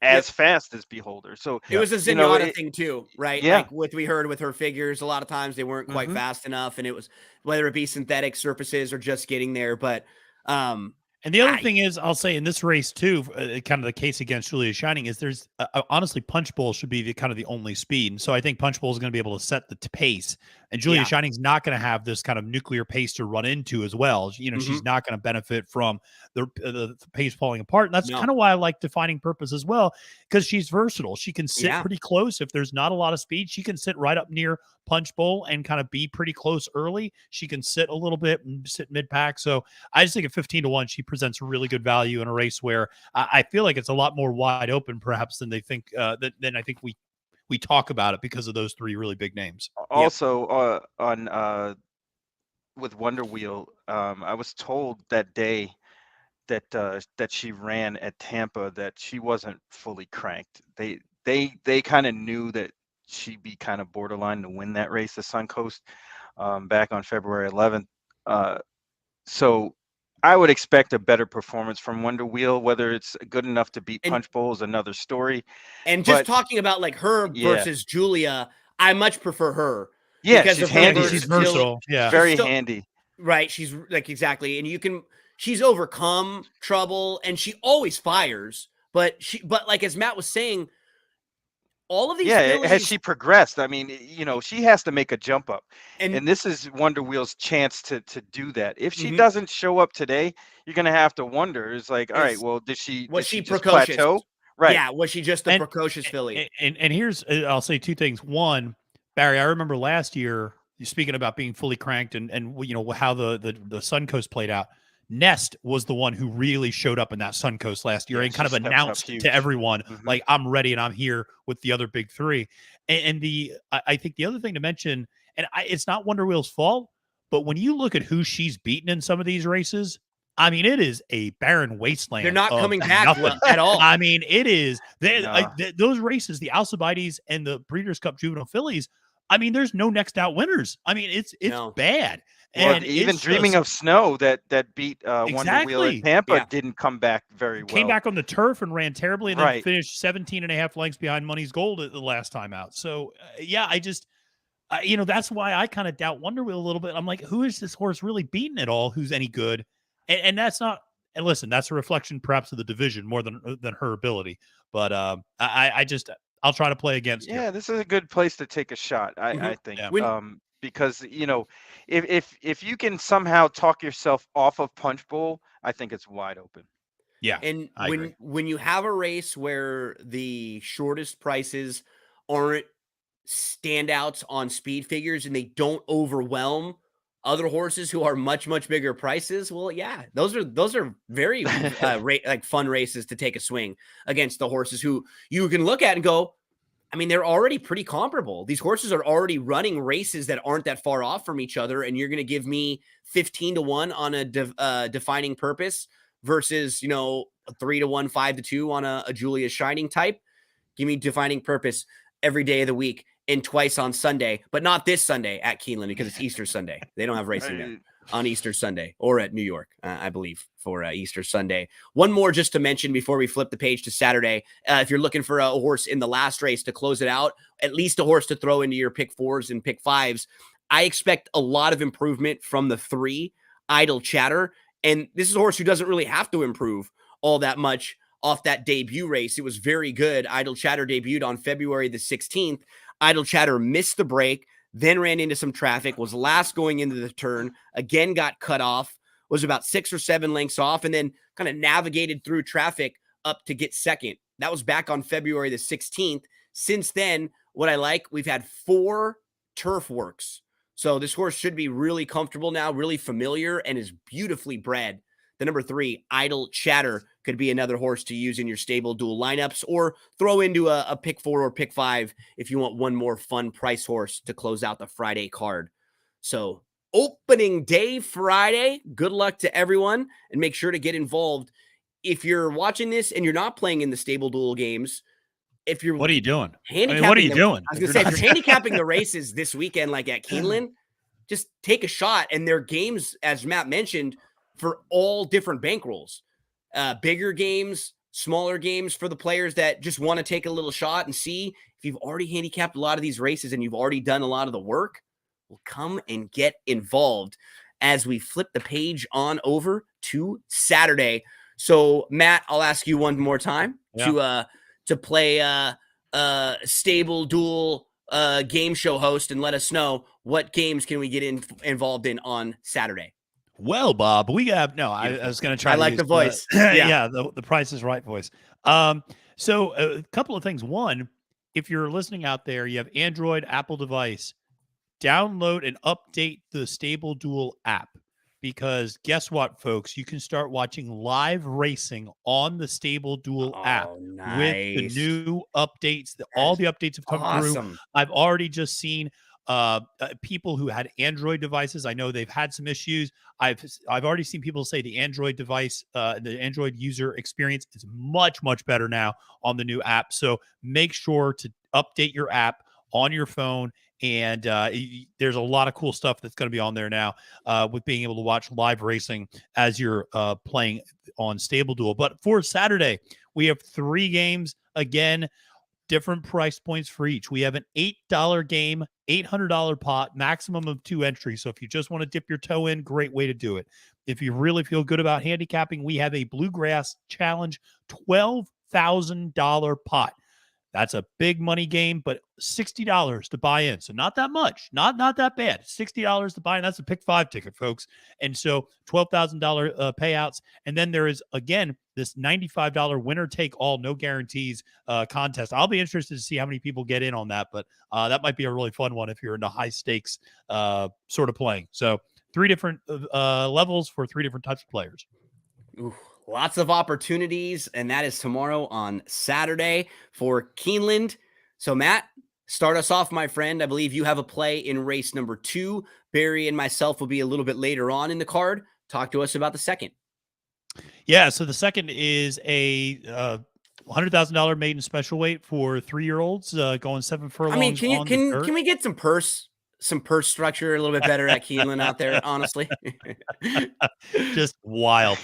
as fast as Beholder. So
it was a Zenyatta thing too, right?
Yeah.
Like what we heard with her figures, a lot of times they weren't quite fast enough. And it was whether it be synthetic surfaces or just getting there. But
and the other thing is, I'll say in this race too, kind of the case against Julia Shining is there's honestly Punch Bowl should be the only speed, and so I think Punch Bowl is going to be able to set the pace, and Julia Shining's not going to have this kind of nuclear pace to run into as well. She's not going to benefit from the pace falling apart, and that's kind of why I like defining purpose as well, because she's versatile. She can sit pretty close if there's not a lot of speed. She can sit right up near Punch Bowl and kind of be pretty close early. She can sit a little bit and sit mid pack. So I just think at 15-1, she presents really good value in a race where I feel like it's a lot more wide open, perhaps, than they think. Than I think we talk about it because of those three really big names.
Also, with Wonder Wheel, I was told that day that she ran at Tampa that she wasn't fully cranked. They kind of knew that she'd be kind of borderline to win that race, the Suncoast, back on February 11th. So I would expect a better performance from Wonder Wheel. Whether it's good enough to beat Punch Bowl is another story.
And just talking about like her versus Julia, I much prefer her.
Yeah,
because
she's handy.
She's versatile. Yeah,
very handy.
Right. She's like exactly. And she's overcome trouble and she always fires. But like as Matt was saying, all of these
has she progressed? I mean, she has to make a jump up, and this is Wonder Wheel's chance to do that. If she doesn't show up today, you're gonna have to wonder. It's like, all right, well, was she just
precocious?
Plateau? Right?
Yeah, was she just a precocious filly?
And here's I'll say two things. One, Barry, I remember last year you speaking about being fully cranked and how the Suncoast played out. Nest was the one who really showed up in that Suncoast last year and kind of announced to everyone, like, I'm ready and I'm here with the other big three. And I think the other thing to mention, and it's not Wonder Wheel's fault, but when you look at who she's beaten in some of these races, I mean, it is a barren wasteland.
They're not coming back at all.
I mean, it is. Those races, the Alcibiades and the Breeders' Cup Juvenile Fillies, I mean, there's no next out winners. I mean, it's bad.
And even Dreaming of Snow that beat Wonder Wheel at Tampa didn't come back very well.
Came back on the turf and ran terribly and then finished 17 and a half lengths behind Money's Gold at the last time out. So, I just, that's why I kind of doubt Wonder Wheel a little bit. I'm like, who is this horse really beaten at all? Who's any good? And that's not, and listen, that's a reflection perhaps of the division more than her ability. But I'll try to play against her.
This is a good place to take a shot, I think. Yeah. Because if you can somehow talk yourself off of Punch Bowl, I think it's wide open.
Yeah,
And
I agree.
when you have a race where the shortest prices aren't standouts on speed figures and they don't overwhelm other horses who are much bigger prices, well, yeah, those are very like fun races to take a swing against the horses who you can look at and go, I mean, they're already pretty comparable. These horses are already running races that aren't that far off from each other, and you're going to give me 15-1 on a defining purpose versus, you know, a 3-1, 5-2 on a Julia Shining type. Give me defining purpose every day of the week and twice on Sunday, but not this Sunday at Keeneland because it's Easter Sunday. They don't have racing there on Easter Sunday, or at New York, I believe, for Easter Sunday. One more just to mention before we flip the page to Saturday. If you're looking for a horse in the last race to close it out, at least a horse to throw into your pick 4s and pick 5s, I expect a lot of improvement from the 3, Idle Chatter. And this is a horse who doesn't really have to improve all that much off that debut race. It was very good. Idle Chatter debuted on February the 16th. Idle Chatter missed the break, then ran into some traffic, was last going into the turn, again got cut off, was about 6 or 7 lengths off, and then kind of navigated through traffic up to get second. That was back on February the 16th. Since then, what I like, we've had 4 turf works. So this horse should be really comfortable now, really familiar, and is beautifully bred. The number 3, Idle Chatter, could be another horse to use in your stable duel lineups, or throw into a pick 4 or pick 5 if you want one more fun price horse to close out the Friday card. So opening day Friday, good luck to everyone, and make sure to get involved. If you're watching this and you're not playing in the stable duel games, if you're
What are you doing?
handicapping,
What are you doing?
I was going to say, if you're handicapping the races this weekend, like at Keeneland, just take a shot. And they're games, as Matt mentioned, for all different bankrolls. Bigger games, smaller games for the players that just want to take a little shot and see. If you've already handicapped a lot of these races and you've already done a lot of the work, well, come and get involved as we flip the page on over to Saturday. So, Matt, I'll ask you one more time to play stable duel game show host and let us know what games can we get involved in on Saturday.
Well, Bob, we have I was going to try.
I like the voice.
The Price is Right voice. So a couple of things. One, if you're listening out there, you have Android, Apple device, download and update the StableDuel app, because guess what, folks? You can start watching live racing on the StableDuel app with the new updates. All the updates have come through. I've already just seen people who had Android devices. I know they've had some issues. I've already seen people say the Android device, the Android user experience is much better now on the new app. So make sure to update your app on your phone. And there's a lot of cool stuff that's going to be on there now with being able to watch live racing as you're playing on StableDuel. But for Saturday, we have 3 games. Again, different price points for each. We have an $8 game, $800 pot, maximum of 2 entries. So if you just want to dip your toe in, great way to do it. If you really feel good about handicapping, we have a Bluegrass Challenge $12,000 pot. That's a big money game, but $60 to buy in. So not that much, not that bad. $60 to buy in. That's a pick 5 ticket, folks. And so $12,000 payouts. And then there is, again, this $95 winner take all, no guarantees contest. I'll be interested to see how many people get in on that, but that might be a really fun one if you're into high stakes sort of playing. So 3 different levels for 3 different types of players.
Ooh. Lots of opportunities, and that is tomorrow on Saturday for Keeneland. So, Matt, start us off, my friend. I believe you have a play in race number 2. Barry and myself will be a little bit later on in the card. Talk to us about the second.
Yeah, so the second is a $100,000 maiden special weight for 3-year-olds going 7 furlongs.
I mean, can we get some purse structure a little bit better at Keeneland out there, honestly?
Just wild.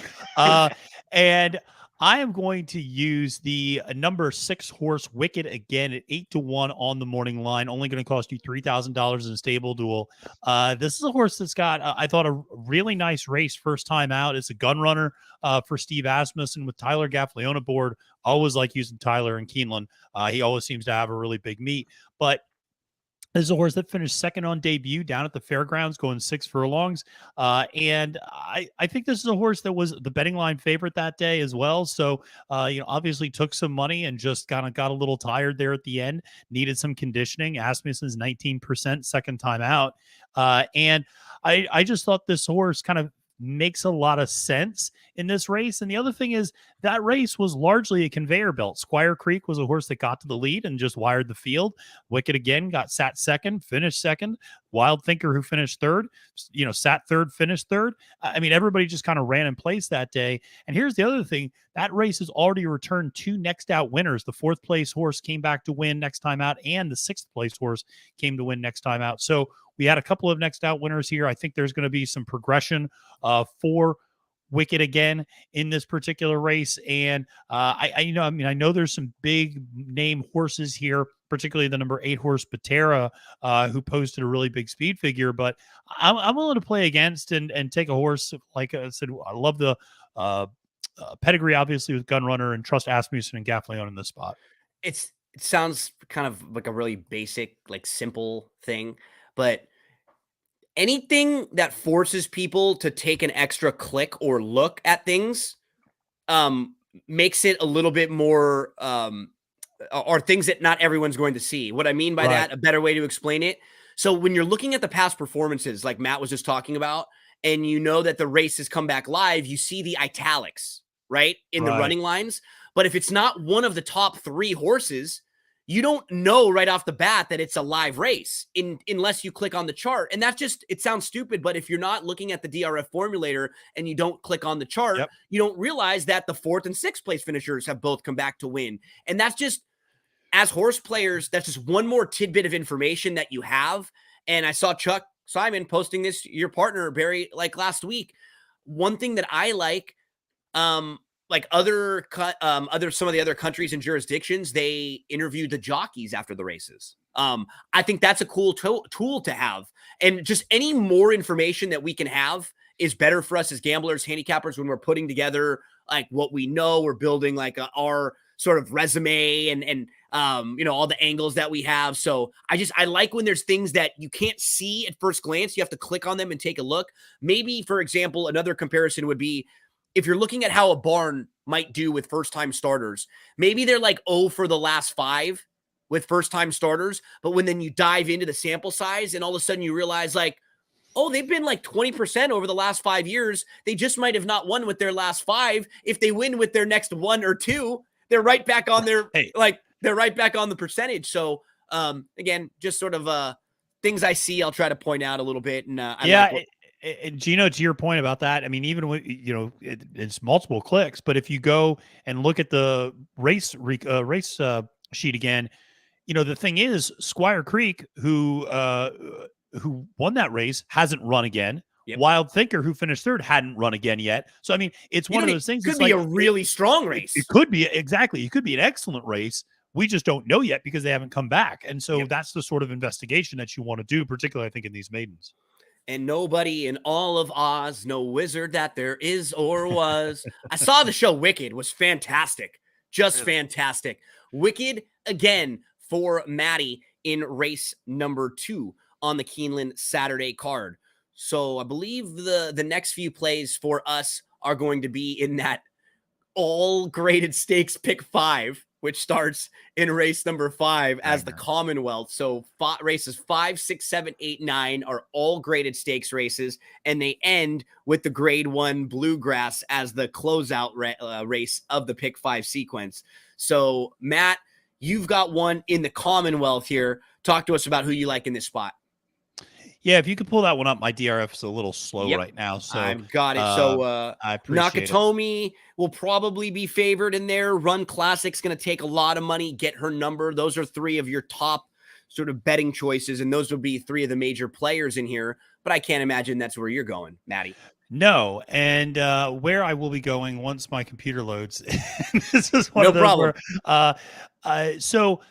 And I am going to use the number 6 horse Wicked again at 8-1 on the morning line. Only going to cost you $3,000 in StableDuel. This is a horse that's got, I thought, a really nice race first time out. It's a gun runner for Steve Asmussen with Tyler Gaffleone aboard. Always like using Tyler in Keeneland. He always seems to have a really big meet. But This is a horse that finished second on debut down at the fairgrounds, going 6 furlongs. And I think this is a horse that was the betting line favorite that day as well. So, obviously took some money and just kind of got a little tired there at the end, needed some conditioning. Asmussen's 19% second time out. And I just thought this horse kind of makes a lot of sense in this race. And the other thing is that race was largely a conveyor belt. Squire Creek was a horse that got to the lead and just wired the field. Wicked again sat second, finished second. Wild Thinker, who finished third, sat third, finished third. I mean, everybody just kind of ran in place that day. And here's the other thing. That race has already returned 2 next out winners. The 4th place horse came back to win next time out, and the 6th place horse came to win next time out. So we had a couple of next out winners here. I think there's going to be some progression for Wicked again in this particular race. And I know there's some big name horses here, particularly the number 8 horse Patera, who posted a really big speed figure, but I'm willing to play against and take a horse. Like I said, I love the pedigree, obviously, with Gunrunner, and trust Asmussen and Gaffleon in this spot.
It sounds kind of like a really basic, like simple thing, but anything that forces people to take an extra click or look at things makes it a little bit more are things that not everyone's going to see. What I mean by that, a better way to explain it. So when you're looking at the past performances, like Matt was just talking about, and you know that the race has come back live, you see the italics, right, in the running lines. But if it's not one of the top 3 horses, you don't know right off the bat that it's a live race unless you click on the chart. And that's just, it sounds stupid, but if you're not looking at the DRF formulator and you don't click on the chart, you don't realize that the 4th and 6th place finishers have both come back to win. And that's just, as horse players, that's just one more tidbit of information that you have. And I saw Chuck Simon posting this, your partner, Barry, like last week. One thing that I like some of the other countries and jurisdictions, they interviewed the jockeys after the races. I think that's a cool tool to have. And just any more information that we can have is better for us as gamblers, handicappers, when we're putting together like what we know. We're building like our sort of resume and all the angles that we have. So I like when there's things that you can't see at first glance. You have to click on them and take a look. Maybe, for example, another comparison would be, if you're looking at how a barn might do with first-time starters, maybe they're like 0 for the last 5 with first-time starters. But when then you dive into the sample size and all of a sudden you realize like, oh, they've been like 20% over the last 5 years. They just might have not won with their last 5. If they win with their next 1 or 2, they're right back on their, they're right back on the percentage. So again, just sort of things I see, I'll try to point out a little bit. And
and Gino, to your point about that, I mean, even when it's multiple clicks, but if you go and look at the race sheet again, the thing is, Squire Creek, who won that race, hasn't run again. Yep. Wild Thinker, who finished third, hadn't run again yet. So I mean, it's one of those things.
It could be a really strong race.
It could be, exactly. It could be an excellent race. We just don't know yet because they haven't come back, and so that's the sort of investigation that you want to do, particularly I think in these maidens.
And nobody in all of Oz, no wizard that there is or was. I saw the show Wicked, was fantastic. Just fantastic. Wicked again for Maddie in race number 2 on the Keeneland Saturday card. So I believe the next few plays for us are going to be in that all graded stakes pick 5, which starts in race number 5 as the Commonwealth. So races 5, 6, 7, 8, 9 are all graded stakes races, and they end with the grade 1 Bluegrass as the closeout race of the pick 5 sequence. So Matt, you've got one in the Commonwealth here. Talk to us about who you like in this spot.
Yeah, if you could pull that one up, my DRF is a little slow right now. So
I've got it. So
I appreciate
Nakatomi will probably be favored in there. Run Classic's going to take a lot of money, get her number. Those are 3 of your top sort of betting choices, and those would be 3 of the major players in here. But I can't imagine that's where you're going, Maddie.
No, and where I will be going once my computer loads. This is one of those
problem.
So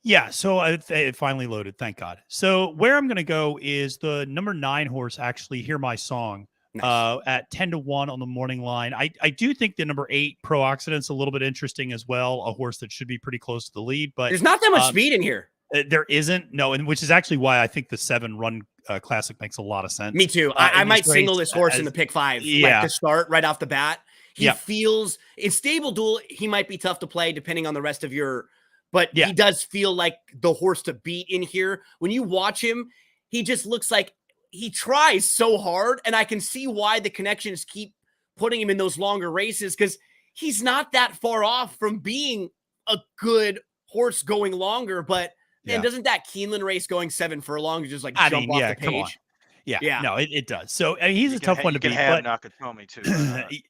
it finally loaded, thank God. So where I'm going to go is the number 9 horse, actually, Hear My Song, at 10-1 on the morning line. I do think the number 8, Pro Occident's a little bit interesting as well, a horse that should be pretty close to the lead. But
there's not that much speed in here.
There isn't, no, and which is actually why I think the 7-run classic makes a lot of sense.
Me too. I might single this horse in the pick 5, like to start right off the bat. He feels in StableDuel, he might be tough to play depending on the rest of your, but he does feel like the horse to beat in here. When you watch him, he just looks like he tries so hard, and I can see why the connections keep putting him in those longer races, because he's not that far off from being a good horse going longer. But man, doesn't that Keeneland race going 7 furlong just like jump off the page?
Yeah, no, it does. So I mean, he's a tough one to beat.
But Nakatomi too.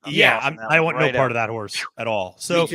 I want no part of that horse at all. So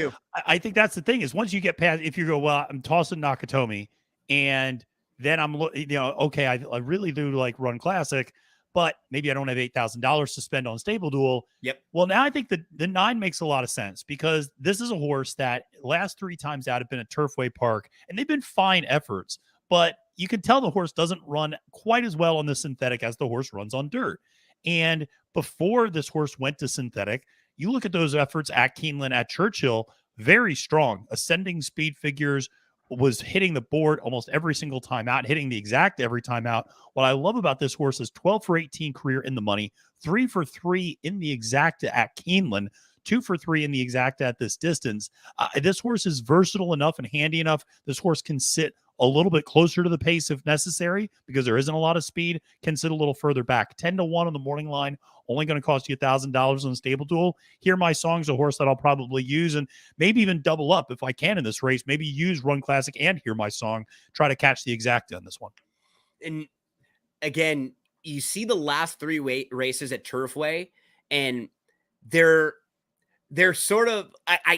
I think that's the thing is once you get past, if you go, well, I'm tossing Nakatomi, and then I'm, okay, I really do like Run Classic, but maybe I don't have $8,000 to spend on StableDuel.
Yep.
Well, now I think the 9 makes a lot of sense because this is a horse that last 3 times out have been at Turfway Park, and they've been fine efforts, but you can tell the horse doesn't run quite as well on the synthetic as the horse runs on dirt. And before this horse went to synthetic, you look at those efforts at Keeneland, at Churchill, very strong. Ascending speed figures, was hitting the board almost every single time out, hitting the exact every time out. What I love about this horse is 12 for 18 career in the money, 3 for 3 in the exacta at Keeneland, 2 for 3 in the exacta at this distance. This horse is versatile enough and handy enough. This horse can sit a little bit closer to the pace if necessary because there isn't a lot of speed, can sit a little further back. 10-1 on the morning line, only going to cost you $1,000 on StableDuel. Hear My Song's a horse that I'll probably use and maybe even double up if I can in this race. Maybe use Run Classic and Hear My Song, try to catch the exacta on this one.
And again, you see the last 3 races at Turfway, and they're sort of,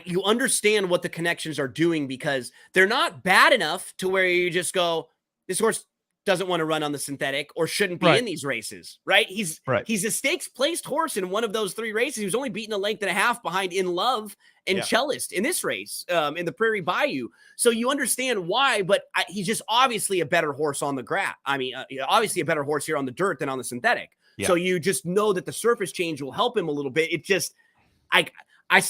you understand what the connections are doing because they're not bad enough to where you just go, this horse doesn't want to run on the synthetic or shouldn't be in these races, right? He's a stakes placed horse in one of those 3 races. He was only beaten a length and a half behind In Love and Cellist in this race, in the Prairie Bayou. So you understand why, but he's just obviously a better horse on the grass. I mean, obviously a better horse here on the dirt than on the synthetic. So you just know that the surface change will help him a little bit. It just,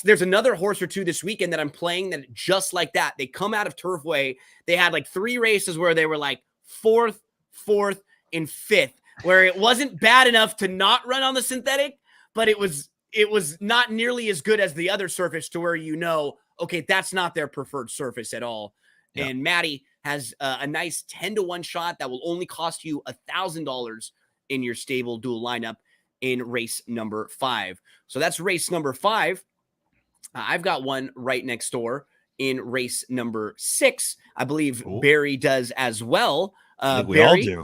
there's another horse or 2 this weekend that I'm playing that just like that. They come out of Turfway. They had like 3 races where they were like 4th, 4th, and 5th, where it wasn't bad enough to not run on the synthetic, but it was not nearly as good as the other surface to where okay, that's not their preferred surface at all. Yeah. And Maddie has a nice 10-1 shot that will only cost you $1,000 in your StableDuel lineup in race number 5. So that's race number 5. I've got one right next door in race number 6. I believe Barry does as well.
We all do.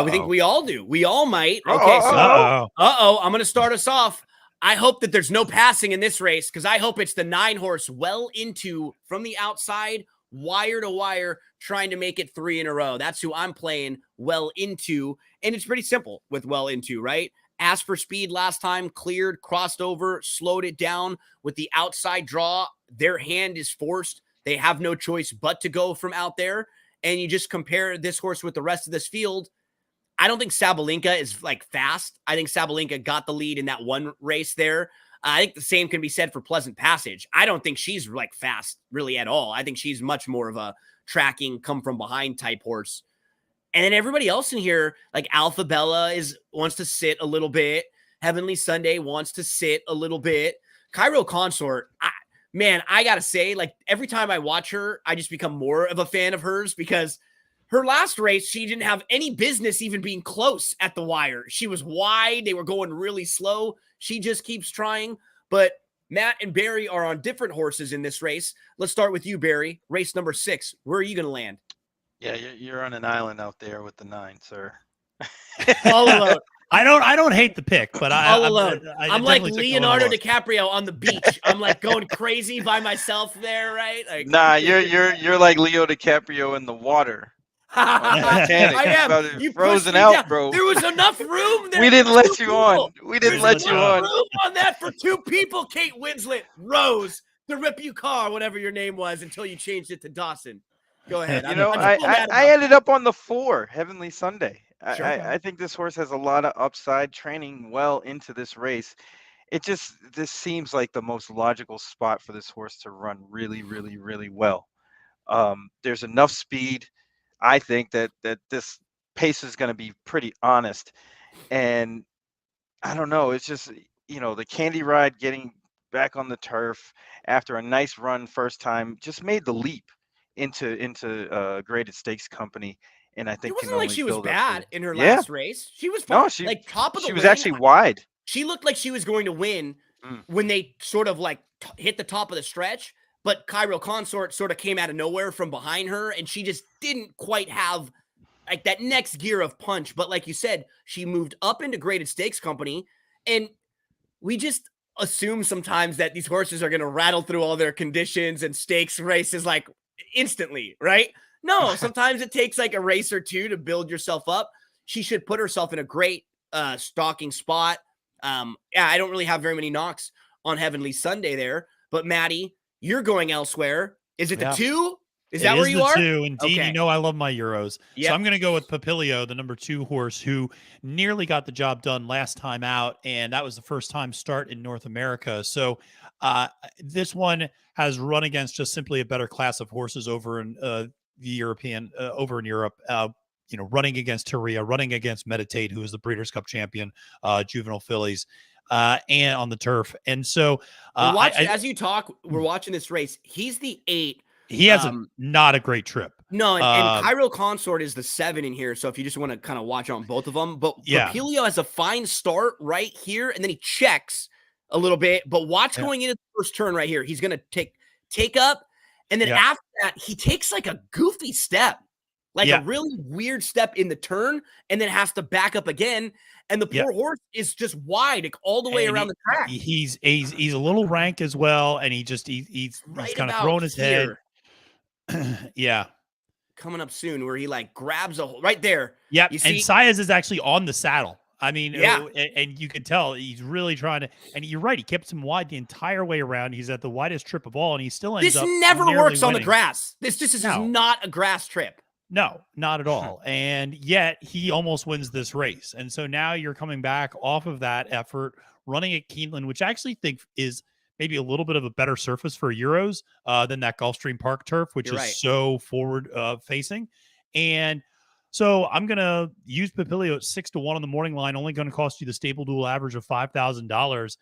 We think we all do. We all might. Okay, so I'm going to start us off. I hope that there's no passing in this race because I hope it's the 9 horse Well Into from the outside, wire to wire, trying to make it 3 in a row. That's who I'm playing, Well Into. And it's pretty simple with Well Into, right? Asked for speed last time, cleared, crossed over, slowed it down with the outside draw. Their hand is forced. They have no choice but to go from out there. And you just compare this horse with the rest of this field. I don't think Sabalenka is like fast. I think Sabalenka got the lead in that one race there. I think the same can be said for Pleasant Passage. I don't think she's like fast really at all. I think she's much more of a tracking, come from behind type horse. And then everybody else in here, like Alpha Bella wants to sit a little bit. Heavenly Sunday wants to sit a little bit. Cairo Consort, I got to say, like every time I watch her, I just become more of a fan of hers because her last race, she didn't have any business even being close at the wire. She was wide. They were going really slow. She just keeps trying. But Matt and Barry are on different horses in this race. Let's start with you, Barry. Race number 6. Where are you going to land?
Yeah, you're on an island out there with the 9, sir.
All alone.
I don't hate the pick, but
all alone. I'm like Leonardo DiCaprio on the beach. I'm like going crazy by myself there, right? Like,
nah, you're like Leo DiCaprio in the water.
I am.
You frozen out, down. Bro.
There was enough room there.
We didn't let you on. We didn't let you on.
Room on that for 2 people. Kate Winslet, Rose, the Rip Car, whatever your name was, until you changed it to Dawson. Go ahead.
I ended up on the 4, Heavenly Sunday.
Sure.
I think this horse has a lot of upside, training well into this race. This seems like the most logical spot for this horse to run really, really, really well. There's enough speed. I think that this pace is going to be pretty honest. And I don't know. It's just, the Candy Ride getting back on the turf after a nice run first time just made the leap into graded stakes company, and I
It
think can
wasn't like
only
she was
build up
bad
to.
in her
Yeah,
last race. She was
no,
fine. Like top of the
she was
lane.
actually wide.
She looked like she was going to win
Mm.
when they sort of like hit the top of the stretch, but Cairo Consort sort of came out of nowhere from behind her, and she just didn't quite have like that next gear of punch. But like you said, she moved up into graded stakes company, and we just assume sometimes that these horses are going to rattle through all their conditions and stakes races like instantly, right? No, sometimes it takes like a race or two to build yourself up. She should put herself in a great stalking spot. Yeah, I don't really have very many knocks on Heavenly Sunday there, but Maddie, you're going elsewhere. Is it the
Yeah.
2? Is
It
that where
is
you
the
are?
2. Indeed,
Okay.
I love my Euros. So
Yep.
I'm going to go with Papilio, the number 2 horse, who nearly got the job done last time out, and that was the first time start in North America. So this one has run against just simply a better class of horses over in the European, over in Europe. Running against Turia, running against Meditate, who is the Breeders' Cup champion, juvenile fillies, and on the turf. And so
As you talk, we're watching this race. He's the 8.
he has not a great trip.
No, and Cairo Consort is the 7 in here. So if you just want to kind of watch on both of them, but Papilio has a fine start right here, and then he checks a little bit. But watch going into the first turn right here. He's going to take up, and then after that, he takes like a goofy step, like a really weird step in the turn, and then has to back up again. And the poor horse is just wide all the way around the track.
He's a little rank as well, and he's
right
kind of throwing his head. Yeah.
Coming up soon where he like grabs right there.
Yeah. And Saez is actually on the saddle. I mean, and you can tell he's really trying to, and you're right. He keeps him wide the entire way around. He's at the widest trip of all, and he still ends up.
This never works on the
winning.
grass. This is not a grass trip.
No, not at all. And yet he almost wins this race. And so now you're coming back off of that effort, running at Keeneland, which I actually think is maybe a little bit of a better surface for Euros than that Gulfstream Park turf, which is so forward facing. And so I'm going to use Papilio at 6-1 on the morning line, only going to cost you the StableDuel average of $5,000.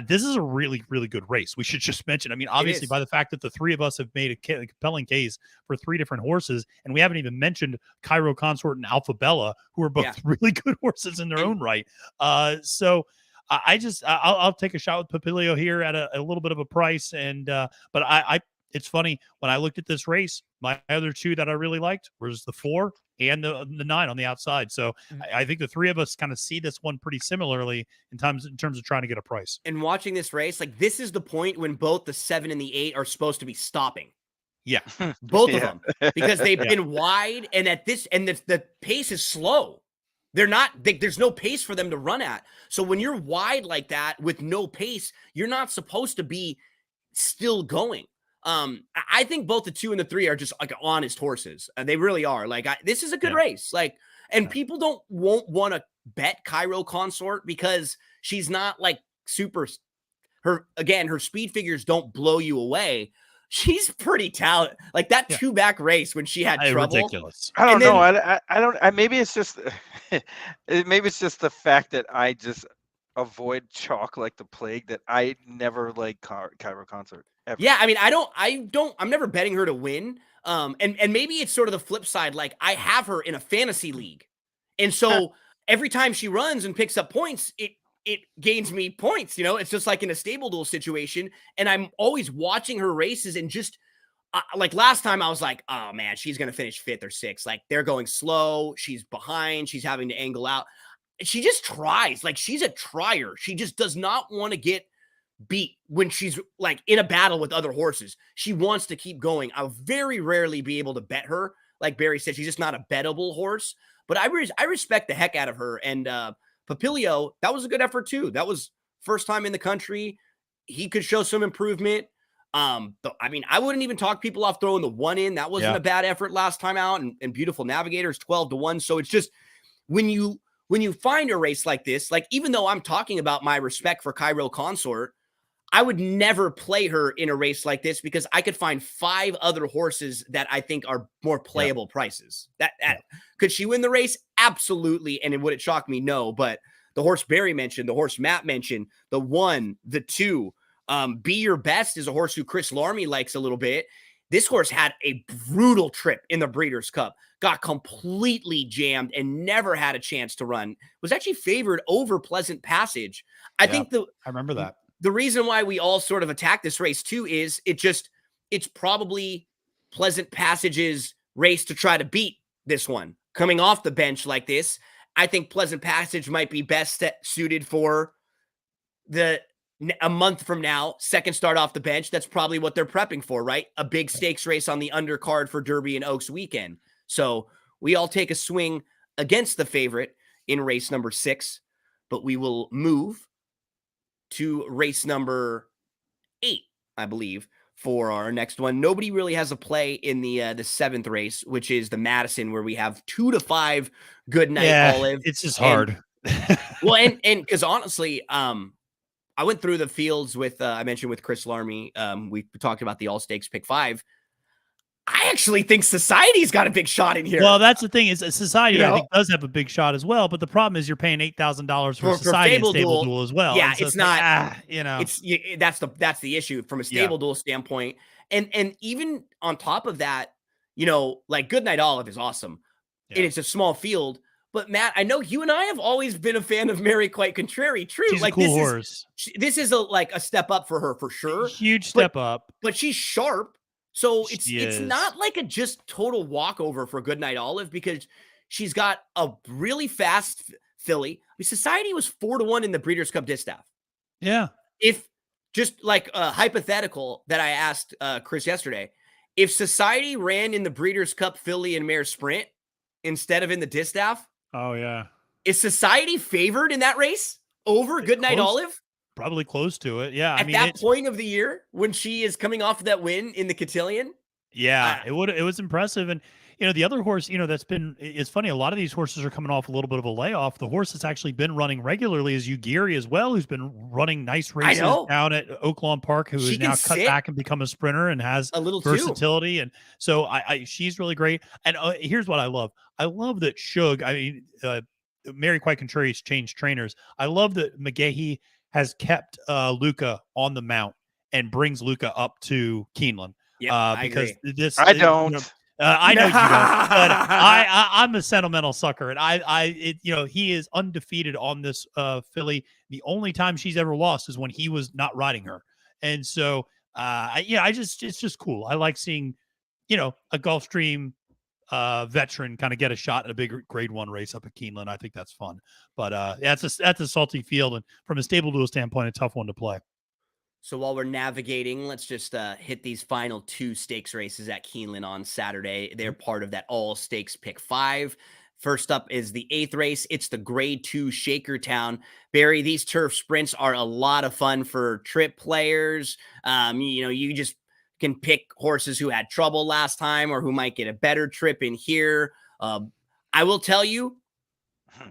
This is a really, really good race. We should just mention, I mean, obviously by the fact that the three of us have made a compelling case for 3 different horses, and we haven't even mentioned Cairo Consort and Alpha Bella, who are both really good horses in their own right. So I'll take a shot with Papilio here at a little bit of a price. And, but it's funny when I looked at this race, my other 2 that I really liked was the 4 and the 9 on the outside. So I think the 3 of us kind of see this one pretty similarly in terms of trying to get a price.
And watching this race, like this is the point when both the 7 and the 8 are supposed to be stopping.
Yeah.
Both of them, because they've been wide, and the pace is slow. They're not, there's no pace for them to run at. So when you're wide like that with no pace, you're not supposed to be still going. I think both the 2 and the 3 are just like honest horses. They really are. Like this is a good race. Like, and people won't want to bet Cairo Consort because she's not like super. Her speed figures don't blow you away. She's pretty talented. Like that 2-back race when she had trouble.
Ridiculous.
I don't know. I don't. Maybe it's just the fact that I just avoid chalk like the plague, that I never like Cairo Consort. Ever.
Yeah, I mean, I'm never betting her to win. And maybe it's sort of the flip side. Like I have her in a fantasy league. And so every time she runs and picks up points, it gains me points. It's just like in a StableDuel situation. And I'm always watching her races, and just like last time I was like, oh man, she's going to finish 5th or 6th. Like they're going slow. She's behind. She's having to angle out. She just tries. Like she's a trier. She just does not want to get beat when she's like in a battle with other horses. She wants to keep going. I'll very rarely be able to bet her. Like Barry said, she's just not a bettable horse, but I respect the heck out of her. And Papilio, that was a good effort too. That was first time in the country. He could show some improvement. I mean, I wouldn't even talk people off throwing the 1 in. That wasn't a bad effort last time out. And Beautiful Navigators 12-1. So it's just when you find a race like this, like even though I'm talking about my respect for Cairo Consort, I would never play her in a race like this because I could find 5 other horses that I think are more playable prices. Could she win the race? Absolutely. And would it shock me? No. But the horse Barry mentioned, the horse Matt mentioned, the 1, the 2, Be Your Best is a horse who Chris Larmy likes a little bit. This horse had a brutal trip in the Breeders' Cup, got completely jammed and never had a chance to run. Was actually favored over Pleasant Passage. I think
I remember that.
The reason why we all sort of attack this race too is it's probably Pleasant Passage's race to try to beat this one. Coming off the bench like this, I think Pleasant Passage might be best suited for a month from now, second start off the bench. That's probably what they're prepping for, right? A big stakes race on the undercard for Derby and Oaks weekend. So we all take a swing against the favorite in race number 6, but we will move to race number 8, I believe, for our next one. Nobody really has a play in the 7th race, which is the Madison, where we have 2 to 5 Good Night Olive.
It's just hard.
Well, and because honestly, I went through the fields with I mentioned with Chris Larmy. We talked about the all stakes pick 5. I actually think Society's got a big shot in here.
Well, that's the thing is Society, I think, does have a big shot as well. But the problem is you're paying $8,000 for Society and StableDuel as well.
Yeah,
so
it's not.
That's
the issue from a StableDuel standpoint. And even on top of that, like Good Night Olive is awesome, and it's a small field. But Matt, I know you and I have always been a fan of Mary Quite Contrary. True,
she's
like
a cool horse.
This is a step up for her for sure.
Huge step up.
But she's sharp. So
She
it's
is.
not like a just total walkover for Good Night Olive because she's got a really fast filly. Society was 4-1 in the Breeders' Cup Distaff.
Yeah.
If just like a hypothetical that I asked Chris yesterday, if Society ran in the Breeders' Cup filly and mare sprint instead of in the Distaff,
oh yeah,
is Society favored in that race over Good Night Olive?
Probably close to it. Yeah.
At that point of the year when she is coming off of that win in the Cotillion.
Yeah, it was impressive. And, the other horse, it's funny. A lot of these horses are coming off a little bit of a layoff. The horse that's actually been running regularly is Ugiri as well, who's been running nice races down at Oaklawn Park, who is now cut back and become a sprinter and has
a little
versatility. And so she's really great. And here's what I love. I love that Shug, Mary Quite Contrary's changed trainers. I love that McGahee has kept Luca on the mount and brings Luca up to Keeneland.
Yeah,
because
I don't.
I know you don't, but I'm a sentimental sucker, and he is undefeated on this filly. The only time she's ever lost is when he was not riding her, and so it's just cool. I like seeing, a Gulfstream veteran kind of get a shot at a big Grade 1 race up at Keeneland. I think that's fun, but that's a salty field, and from a StableDuel standpoint, a tough one to play.
So while we're navigating, let's just hit these final 2 stakes races at Keeneland on Saturday. They're part of that all stakes pick 5. First up is the 8th race. It's the Grade 2 Shakertown. Barry, these turf sprints are a lot of fun for trip players. You just can pick horses who had trouble last time or who might get a better trip in here. I will tell you,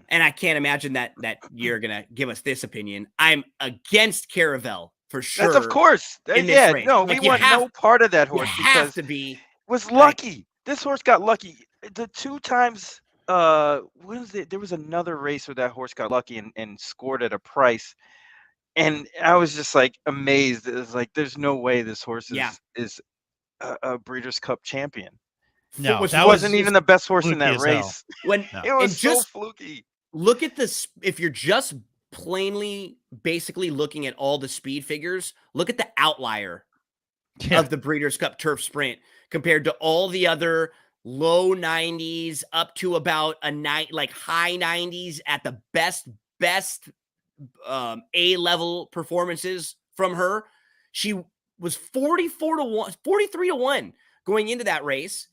and I can't imagine that you're going to give us this opinion, I'm against Caravel. For sure.
That's of course. We want no part of that horse because was lucky.
Right.
This horse got lucky. The 2 times there was another race where that horse got lucky and scored at a price. And I was just like amazed. It was like there's no way this horse is a Breeders' Cup champion.
No,
that wasn't even the best horse in that race.
It was so fluky. Look at this. If you're just plainly basically looking at all the speed figures, look at the outlier of the Breeders' Cup Turf Sprint compared to all the other low 90s up to about high 90s at the best A-level performances from her. She was 43 to 1 going into that race,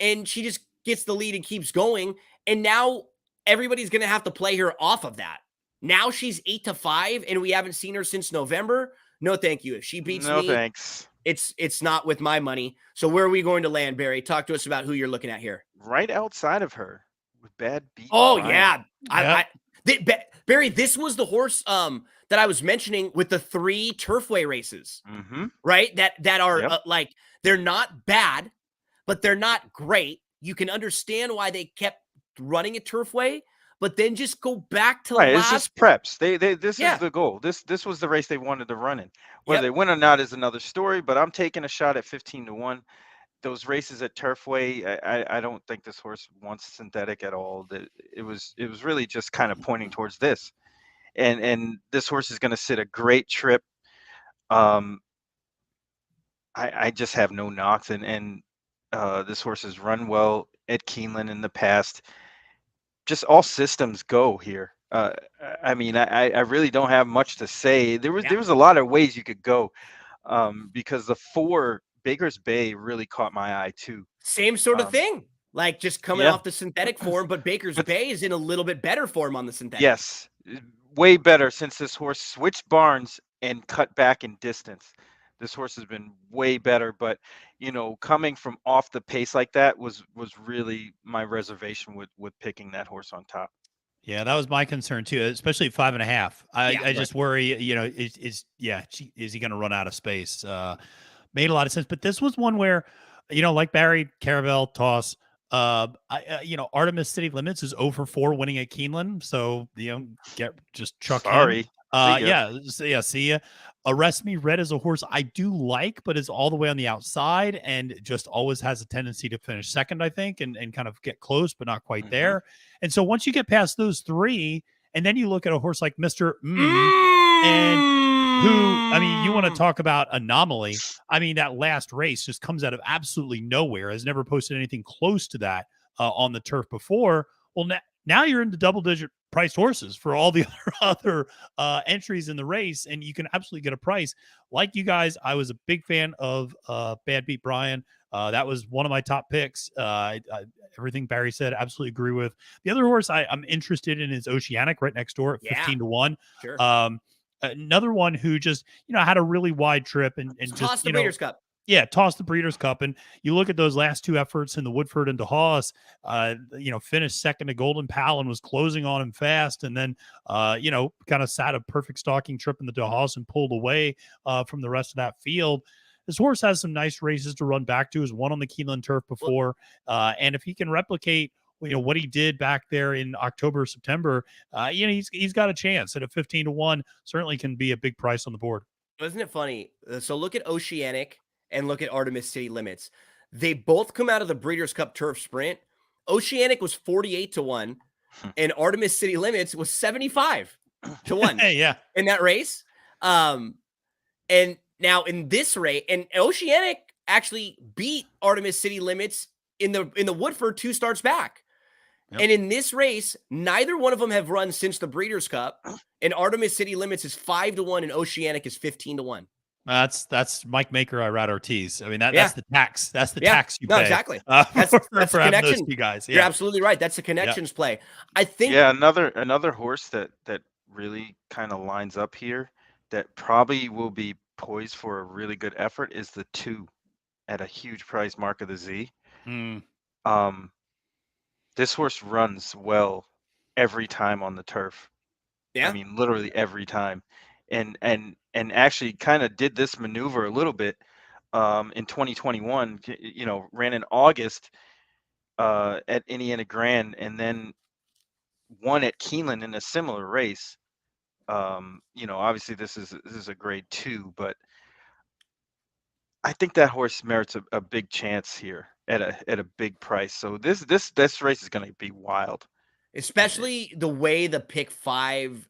and she just gets the lead and keeps going. And now everybody's going to have to play her off of that. Now she's 8 to 5, and we haven't seen her since November. No, thank you. If she beats me,
no thanks.
It's not with my money. So where are we going to land, Barry? Talk to us about who you're looking at here.
Right outside of her with bad beat.
Oh yeah, Barry, this was the horse that I was mentioning with the 3 Turfway races, right? That are like, they're not bad, but they're not great. You can understand why they kept running at Turfway, but then just go back to
It's just preps. This
Yeah.
is the goal. This was the race they wanted to run in. Whether they win or not is another story, but I'm taking a shot at 15-1. Those races at Turfway, I don't think this horse wants synthetic at all. It was really just kind of pointing towards this. And this horse is going to sit a great trip. I just have no knocks, and this horse has run well at Keeneland in the past. Just all systems go here. I mean, I really don't have much to say. There was a lot of ways you could go, because the 4 Baker's Bay really caught my eye too.
Same sort of thing, like just coming off the synthetic form, but Baker's Bay is in a little bit better form on the synthetic.
Yes, way better since this horse switched barns and cut back in distance. This horse has been way better, but coming from off the pace like that was really my reservation with picking that horse on top.
Yeah, that was my concern too, especially at 5.5. I just worry, is he going to run out of space? Made a lot of sense, but this was one where, like Barry, Caravel, Toss, Artemis City Limits is 0-4 winning at Keeneland, so just chuck
Sorry.
him. See ya. Arrest Me Red is a horse I do like, but is all the way on the outside and just always has a tendency to finish second, I think, and kind of get close, but not quite there. And so once you get past those 3, and then you look at a horse like Mr. And who, I mean, you want to talk about anomaly. I mean, that last race just comes out of absolutely nowhere, has never posted anything close to that on the turf before. Well, now you're into double-digit priced horses for all the other entries in the race, and you can absolutely get a price. Like you guys, I was a big fan of Bad Beat Brian. That was one of my top picks. Everything Barry said, absolutely agree with. The other horse I'm interested in is Oceanic, right next door at 15-1.
Sure.
Another one who just, had a really wide trip and just
toss the Breeders' Cup.
Yeah, toss the Breeders' Cup. And you look at those last 2 efforts in the Woodford and DeHaas, finished second to Golden Pal and was closing on him fast. And then, kind of sat a perfect stalking trip in the DeHaas and pulled away from the rest of that field. This horse has some nice races to run back to. Has won on the Keeneland turf before. And if he can replicate what he did back there in October, September, he's got a chance at a 15-1. Certainly can be a big price on the board.
Isn't it funny? So look at Oceanic and look at Artemis City Limits. They both come out of the Breeders' Cup Turf Sprint. Oceanic was 48-1, and Artemis City Limits was 75-1. In that race. And now in this race, and Oceanic actually beat Artemis City Limits in the Woodford 2 starts back. Yep. And in this race, neither one of them have run since the Breeders' Cup, and Artemis City Limits is 5-1 and Oceanic is 15-1.
That's Mike Maker, Irad Ortiz. I mean, that's the tax. That's the tax you pay.
No, exactly. That's
for
connection.
Those 2 guys.
You're absolutely right. That's the connections play. I think.
Yeah, another horse that really kind of lines up here that probably will be poised for a really good effort is the 2 at a huge price, Mark of the Z. This horse runs well every time on the turf.
Yeah.
I mean, literally every time. And actually kind of did this maneuver a little bit in 2021, ran in August at Indiana Grand and then won at Keeneland in a similar race. Obviously this is a grade 2, but I think that horse merits a big chance here at a big price. So this race is going to be wild,
especially the way the pick 5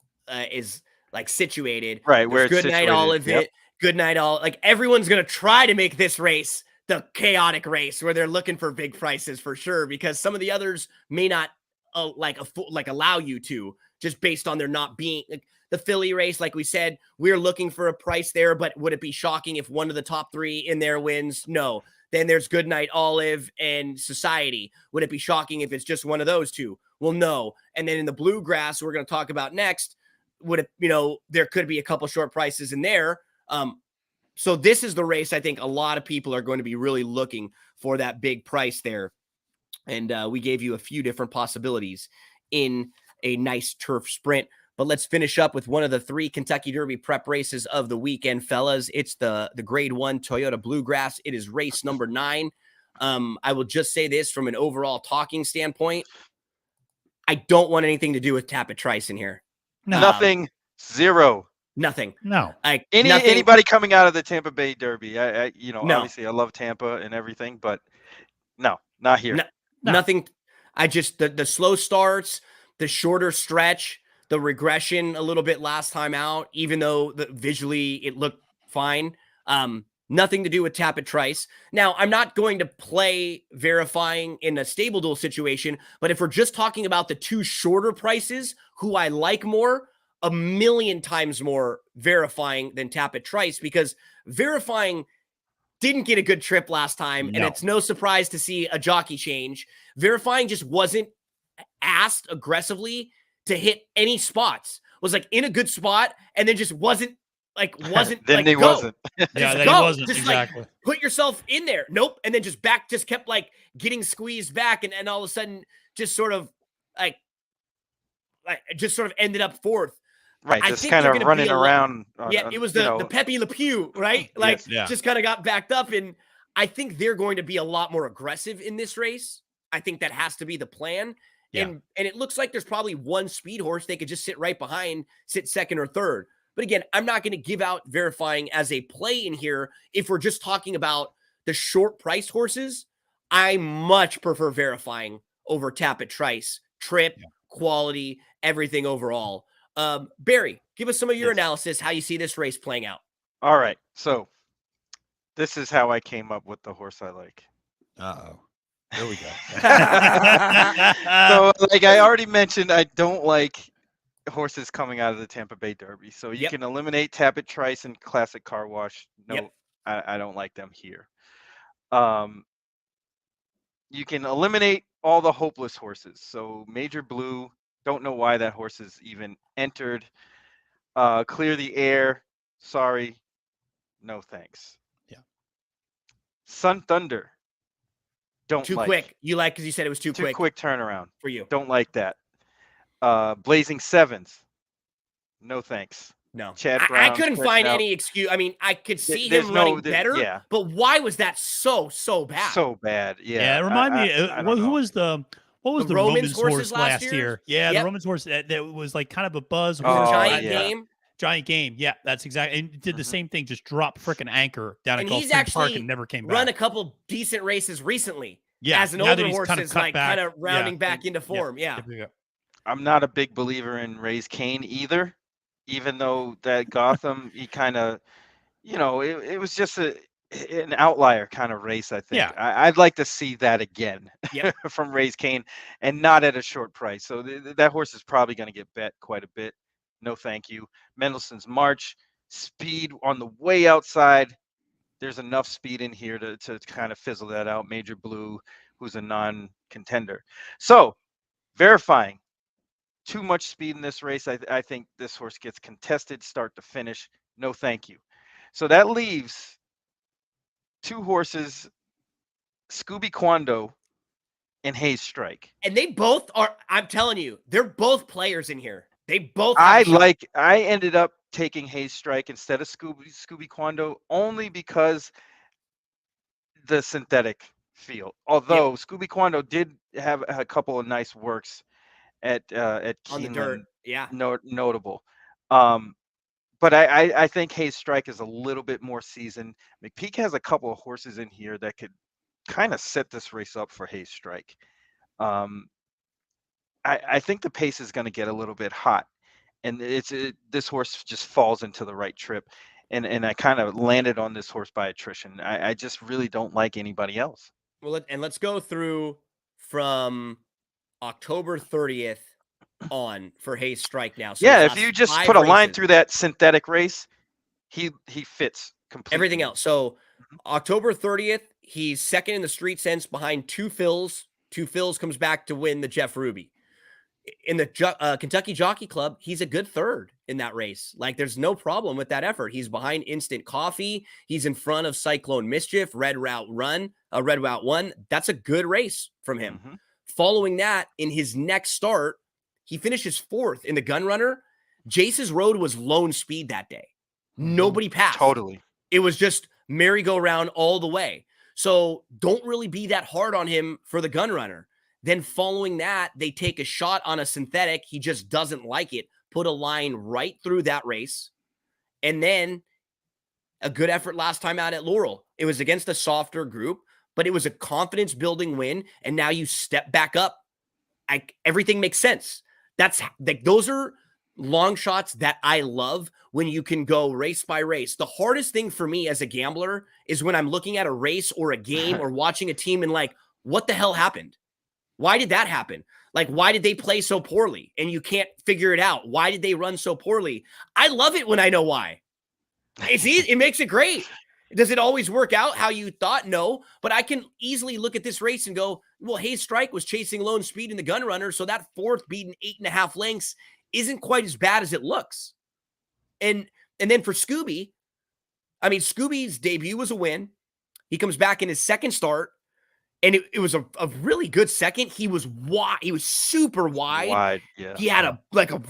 is like situated,
right? Where
Good Night Olive, Good Night All. Like everyone's going to try to make this race the chaotic race where they're looking for big prices for sure, because some of the others may not allow you to, just based on there not being the Philly race. Like we said, we're looking for a price there, but would it be shocking if one of the top 3 in there wins? No. Then there's Good Night Olive and Society. Would it be shocking if it's just one of those 2? Well, no. And then in the Bluegrass, we're going to talk about next, would it, there could be a couple short prices in there. So this is the race I think a lot of people are going to be really looking for, that big price there. And we gave you a few different possibilities in a nice turf sprint. But let's finish up with one of the 3 Kentucky Derby prep races of the weekend, fellas. It's the Grade 1 Toyota Bluegrass. It is race number 9. I will just say this from an overall talking standpoint. I don't want anything to do with Tapit Trice in here.
No.
Nothing. Zero.
Nothing.
No.
Like
Anybody coming out of the Tampa Bay Derby.
No.
Obviously I love Tampa and everything, but no, not here.
No.
No.
Nothing. I just the slow starts, the shorter stretch, the regression a little bit last time out, even though visually it looked fine. Nothing to do with Tapit Trice. Now, I'm not going to play verifying in a StableDuel situation, but if we're just talking about the 2 shorter prices, who I like more, a million times more verifying than Tapit Trice, because verifying didn't get a good trip last time, and it's no surprise to see a jockey change. Verifying just wasn't asked aggressively to hit any spots. Was like in a good spot, and then just wasn't.
Then
like,
he
go.
wasn't.
Yeah,
Just
then
go.
he wasn't.
Just
Exactly.
like put yourself in there. Nope. And then just kept like getting squeezed back, and all of a sudden just sort of like just sort of ended up 4th.
Right,
I
just
think
kind
they're
of
gonna
running
be
around.
it was the Pepe Le Pew, right? Like
Yes.
Yeah.
just kind of got backed up, and I think they're going to be a lot more aggressive in this race. I think that has to be the plan.
Yeah.
And it looks like there's probably one speed horse they could just sit right behind, sit second or third. But again, I'm not going to give out verifying as a play in here. If we're just talking about the short priced horses, I much prefer verifying over Tapit Trice, trip, quality, everything overall. Barry, give us some of your analysis, how you see this race playing out.
All right. So this is how I came up with the horse I like.
Uh-oh. There we go.
So like I already mentioned, I don't like horses coming out of the Tampa Bay Derby. So you can eliminate Tapit Trice and Classic Car Wash. No, I don't like them here. You can eliminate all the hopeless horses. So Major Blue, don't know why that horse is even entered. Clear the Air, sorry, no thanks.
Yeah.
Sun Thunder, don't
Too
like.
quick. You like because you said it was too quick.
Quick turnaround
for you.
Don't like that. Blazing Sevens, no thanks.
No,
Chad
I
Brown's
couldn't
stretching
find
out.
any excuse. I mean, I could see
There's
him
no-
running
there-
better,
yeah.
but why was that so bad?
So bad. Yeah.
Yeah, it reminded me.
I don't
Who
know.
was the
The
Romans
Romans
horse
horses
last
last
year?
year?
Yeah,
Yep.
the Romans horse that was like kind of a buzz.
Oh,
horse.
Giant
yeah.
Game.
Giant Game. Yeah, that's exactly. And did the same thing. Just dropped freaking anchor down
And
at
he's
Gulfstream Park
actually
and never came
Run a
back.
couple decent races recently.
Yeah,
as an
now that
older
he's
horse
kinda
is
cut
like
back.
kind of rounding
Yeah.
back into form. Yeah.
I'm not a big believer in Ray's Kane either, even though that Gotham, he kind of, it was just an outlier kind of race, I think.
Yeah.
I'd like to see that again
Yep.
from Ray's Kane and not at a short price. So that horse is probably going to get bet quite a bit. No, thank you. Mendelssohn's March, speed on the way outside. There's enough speed in here to kind of fizzle that out. Major Blue, who's a non-contender. So verifying. Too much speed in this race. I think this horse gets contested start to finish. No, thank you. So that leaves 2 horses, Scooby Quando and Hayes Strike.
And they both are. I'm telling you, they're both players in here. They both. Have a shot.
I ended up taking Hayes Strike instead of Scooby Quando only because the synthetic field. Although Scooby Quando did have a couple of nice works at
on the
Keeneland,
dirt. Yeah.
notable. But I think Hayes Strike is a little bit more seasoned. McPeak has a couple of horses in here that could kind of set this race up for Hayes Strike. I think the pace is going to get a little bit hot, and this horse just falls into the right trip. And I kind of landed on this horse by attrition. I just really don't like anybody else.
Well, let's go through from October 30th on for Hayes Strike now. So
Yeah,
his
if
last
you just
5
put a line
races,
through that synthetic race, he fits completely.
everything else. So October 30th, he's second in the Street Sense behind 2 Phils. 2 Phils comes back to win the Jeff Ruby. In the Kentucky Jockey Club, he's a good third in that race. Like, there's no problem with that effort. He's behind Instant Coffee. He's in front of Cyclone Mischief, Red Route 1. That's a good race from him. Following that, in his next start, he finishes 4th in the Gun Runner. Jace's Road was lone speed that day. Nobody passed.
Totally.
It was just merry-go-round all the way. So don't really be that hard on him for the gun runner. Then following that, they take a shot on a synthetic. He just doesn't like it. Put a line right through that race. And then a good effort last time out at Laurel. It was against a softer group, but it was a confidence-building win. And now you step back up. Everything makes sense. That's like, those are long shots that I love when you can go race by race. The hardest thing for me as a gambler is when I'm looking at a race or a game or watching a team and like, what the hell happened? Why did that happen? Like, why did they play so poorly? And you can't figure it out. Why did they run so poorly? I love it when I know why. It's easy. It makes it great. Does it always work out how you thought? No, but I can easily look at this race and go, well, Hayes Strike was chasing lone speed in the gun runner. So that fourth beating 8.5 lengths isn't quite as bad as it looks. And then for Scooby, I mean, Scooby's debut was a win. He comes back in his second start, and it was a really good second. He was wide. He was super wide.
Yeah.
He had a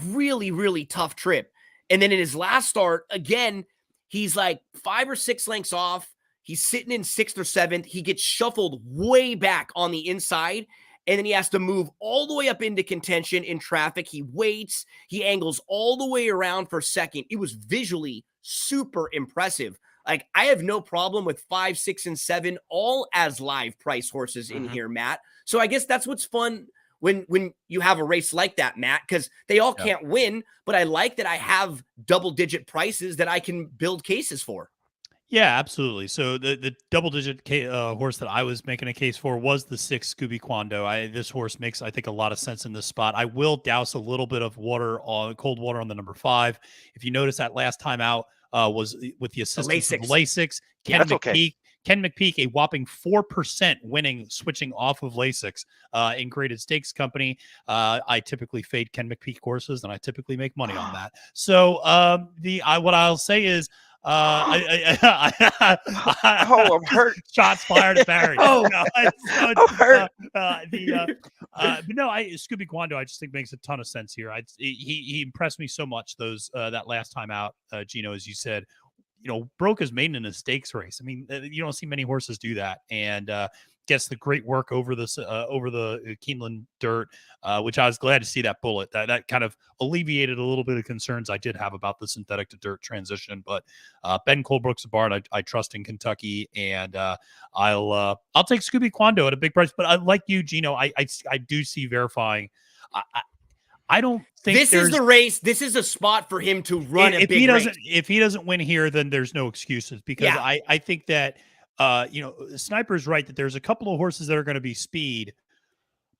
really, really tough trip. And then in his last start, again, he's like 5 or 6 lengths off. He's sitting in 6th or 7th. He gets shuffled way back on the inside, and then he has to move all the way up into contention in traffic. He waits. He angles all the way around for second. It was visually super impressive. Like, I have no problem with 5, 6, and 7, all as live price horses in here, Matt. So I guess that's what's fun when you have a race like that, Matt, because they all can't win, but I like that I have double-digit prices that I can build cases for.
Yeah, absolutely. So the double-digit horse that I was making a case for was the 6 Scooby Quando. This horse makes, I think, a lot of sense in this spot. I will douse a little bit of cold water on the number 5. If you notice, that last time out was with the assistance of Lasix. Ken McPeak, a whopping 4% winning, switching off of Lasix in graded stakes company. I typically fade Ken McPeak horses, and I typically make money on that. So what I'll say is,
I'm hurt.
Shots fired at Barry.
I'm hurt.
Scooby Quando, I just think makes a ton of sense here. He impressed me so much that last time out, Gino, as you said, broke his maiden in a stakes race. I mean, you don't see many horses do that, and gets the great work over the Keeneland dirt, which I was glad to see that bullet. That kind of alleviated a little bit of concerns I did have about the synthetic to dirt transition. But Ben Colebrook's a barn I trust in Kentucky, and I'll take Scooby Quando at a big price. But like you, Gino, I do see verifying. I don't think
this is the race. This is a spot for him to run a big race.
If he doesn't win here, then there's no excuses, because I think that Sniper's right that there's a couple of horses that are going to be speed,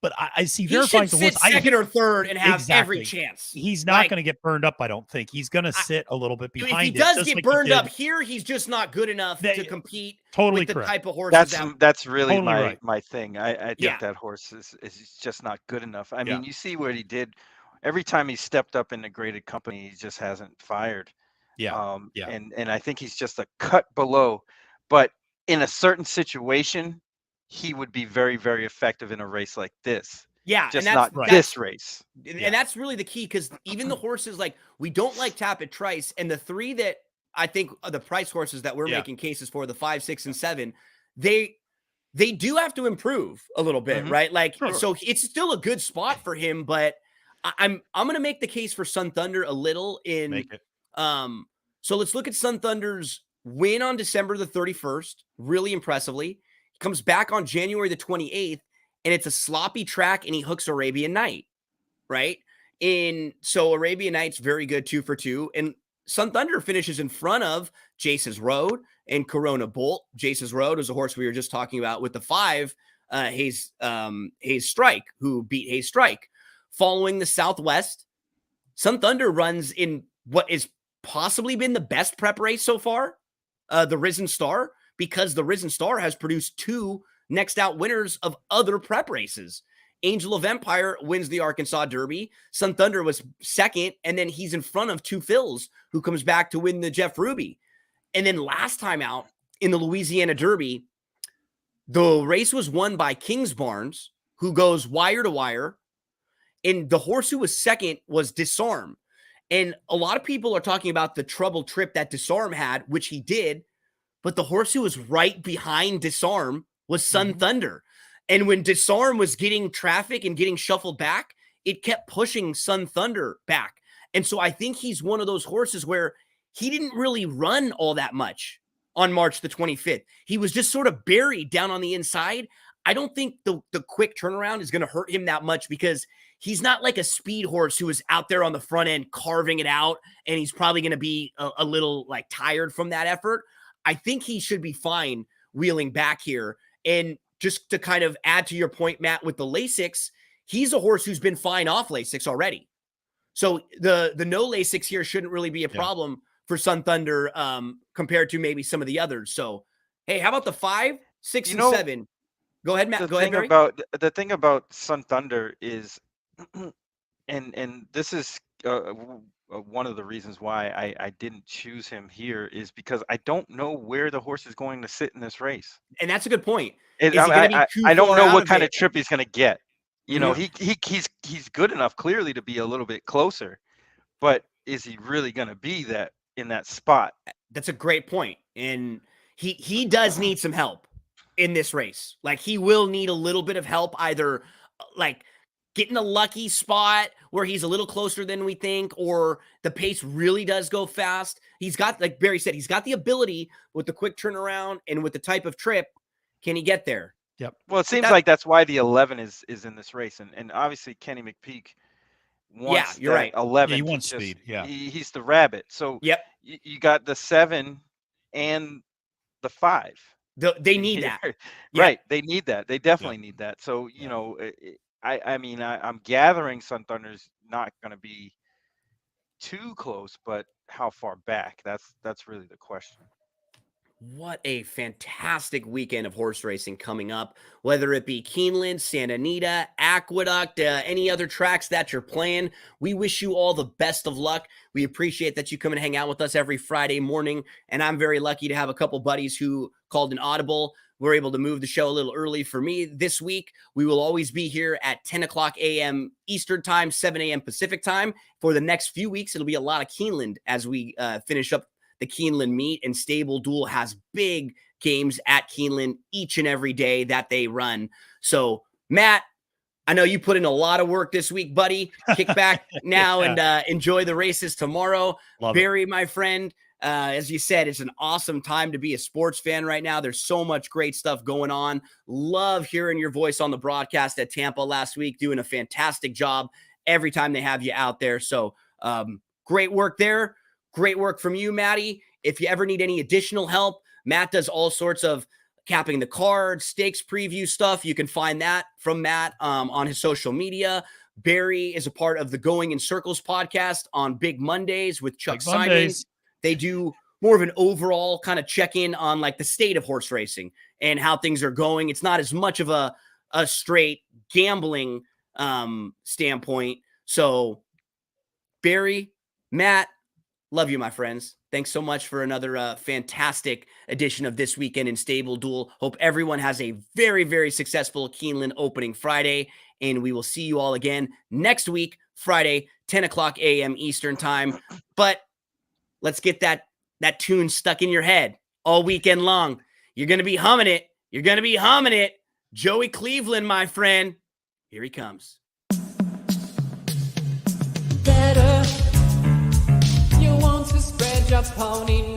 but I see verifying the horse
second or third and have every chance.
He's not going to get burned up. I don't think he's going to sit a little bit behind.
If he does get burned up here, he's just not good enough to compete.
Totally
with the
correct.
type of horses.
That's really
totally
my thing. I think that horse is just not good enough. I mean, you see what he did. Every time he stepped up in the graded company, he just hasn't fired. And I think he's just a cut below. But in a certain situation, he would be very, very effective in a race like this.
Yeah,
just not this race.
And that's really the key, because even the horses, like, we don't like Tapit Trice, and the 3 that I think are the price horses that we're making cases for, the 5, 6, and 7, they do have to improve a little bit, right? Like, so it's still a good spot for him, but I'm going to make the case for Sun Thunder a little in.
Make it.
So let's look at Sun Thunder's win on December the 31st, really impressively. He comes back on January the 28th, and it's a sloppy track, and he hooks Arabian Night, right? So Arabian Night's very good, 2 for 2, and Sun Thunder finishes in front of Jace's Road and Corona Bolt. Jace's Road is a horse we were just talking about with the 5, Hayes Strike, who beat Hayes Strike. Following the Southwest, Sun Thunder runs in what is possibly been the best prep race so far, the Risen Star, because the Risen Star has produced 2 next out winners of other prep races. Angel of Empire wins the Arkansas Derby. Sun Thunder was second, and then he's in front of 2 Phils, who comes back to win the Jeff Ruby. And then last time out in the Louisiana Derby, the race was won by Kings Barnes, who goes wire to wire. And the horse who was second was Disarm. And a lot of people are talking about the trouble trip that Disarm had, which he did, but the horse who was right behind Disarm was Sun Thunder. And when Disarm was getting traffic and getting shuffled back, it kept pushing Sun Thunder back. And so I think he's one of those horses where he didn't really run all that much on March the 25th. He was just sort of buried down on the inside. I don't think the quick turnaround is going to hurt him that much because he's not like a speed horse who is out there on the front end carving it out, and he's probably going to be a little like tired from that effort. I think he should be fine wheeling back here. And just to kind of add to your point, Matt, with the Lasix, he's a horse who's been fine off Lasix already. So the no Lasix here shouldn't really be a problem for Sun Thunder compared to maybe some of the others. So, hey, how about the 5, 6, and 7? Go ahead, Matt. Go ahead, Barry.
The thing about Sun Thunder is, and this is one of the reasons why I didn't choose him here, is because I don't know where the horse is going to sit in this race.
And that's a good point.
I don't know what kind of trip he's going to get. You know, he's good enough clearly to be a little bit closer, but is he really going to be that in that spot?
That's a great point. And he does need some help in this race. Like, he will need a little bit of help, either like getting a lucky spot where he's a little closer than we think, or the pace really does go fast. He's got, like Barry said, he's got the ability with the quick turnaround and with the type of trip. Can he get there?
Yep.
Well, it seems like that's why the 11 is in this race, and obviously Kenny McPeek wants
you're right.
11.
Yeah, he wants speed. Yeah,
he's the rabbit. So you got the 7 and the 5.
They need that,
right? They need that. They definitely need that. So you know, I mean, I'm gathering Sun Thunder's not going to be too close, but how far back? That's really the question.
What a fantastic weekend of horse racing coming up, whether it be Keeneland, Santa Anita, Aqueduct, any other tracks that you're playing. We wish you all the best of luck. We appreciate that you come and hang out with us every Friday morning. And I'm very lucky to have a couple buddies who called an audible. We're able to move the show a little early for me this week. We will always be here at 10 o'clock a.m. Eastern time, 7 a.m. Pacific time. For the next few weeks, it'll be a lot of Keeneland as we finish up the Keeneland meet, and StableDuel has big games at Keeneland each and every day that they run. So, Matt, I know you put in a lot of work this week, buddy. Kick back now and enjoy the races tomorrow. Barry, my friend, as you said, it's an awesome time to be a sports fan right now. There's so much great stuff going on. Love hearing your voice on the broadcast at Tampa last week, doing a fantastic job every time they have you out there. So great work there. Great work from you, Matty. If you ever need any additional help, Matt does all sorts of capping the cards, stakes preview stuff. You can find that from Matt on his social media. Barry is a part of the Going in Circles podcast on Big Mondays with Chuck Simon. They do more of an overall kind of check-in on like the state of horse racing and how things are going. It's not as much of a straight gambling standpoint. So Barry, Matt, love you, my friends. Thanks so much for another fantastic edition of This Weekend in StableDuel. Hope everyone has a very, very successful Keeneland opening Friday, and we will see you all again next week, Friday, 10 o'clock a.m. Eastern time. But let's get that tune stuck in your head all weekend long. You're going to be humming it. You're going to be humming it. Joey Cleveland, my friend. Here he comes.
Better. You want to spread your pony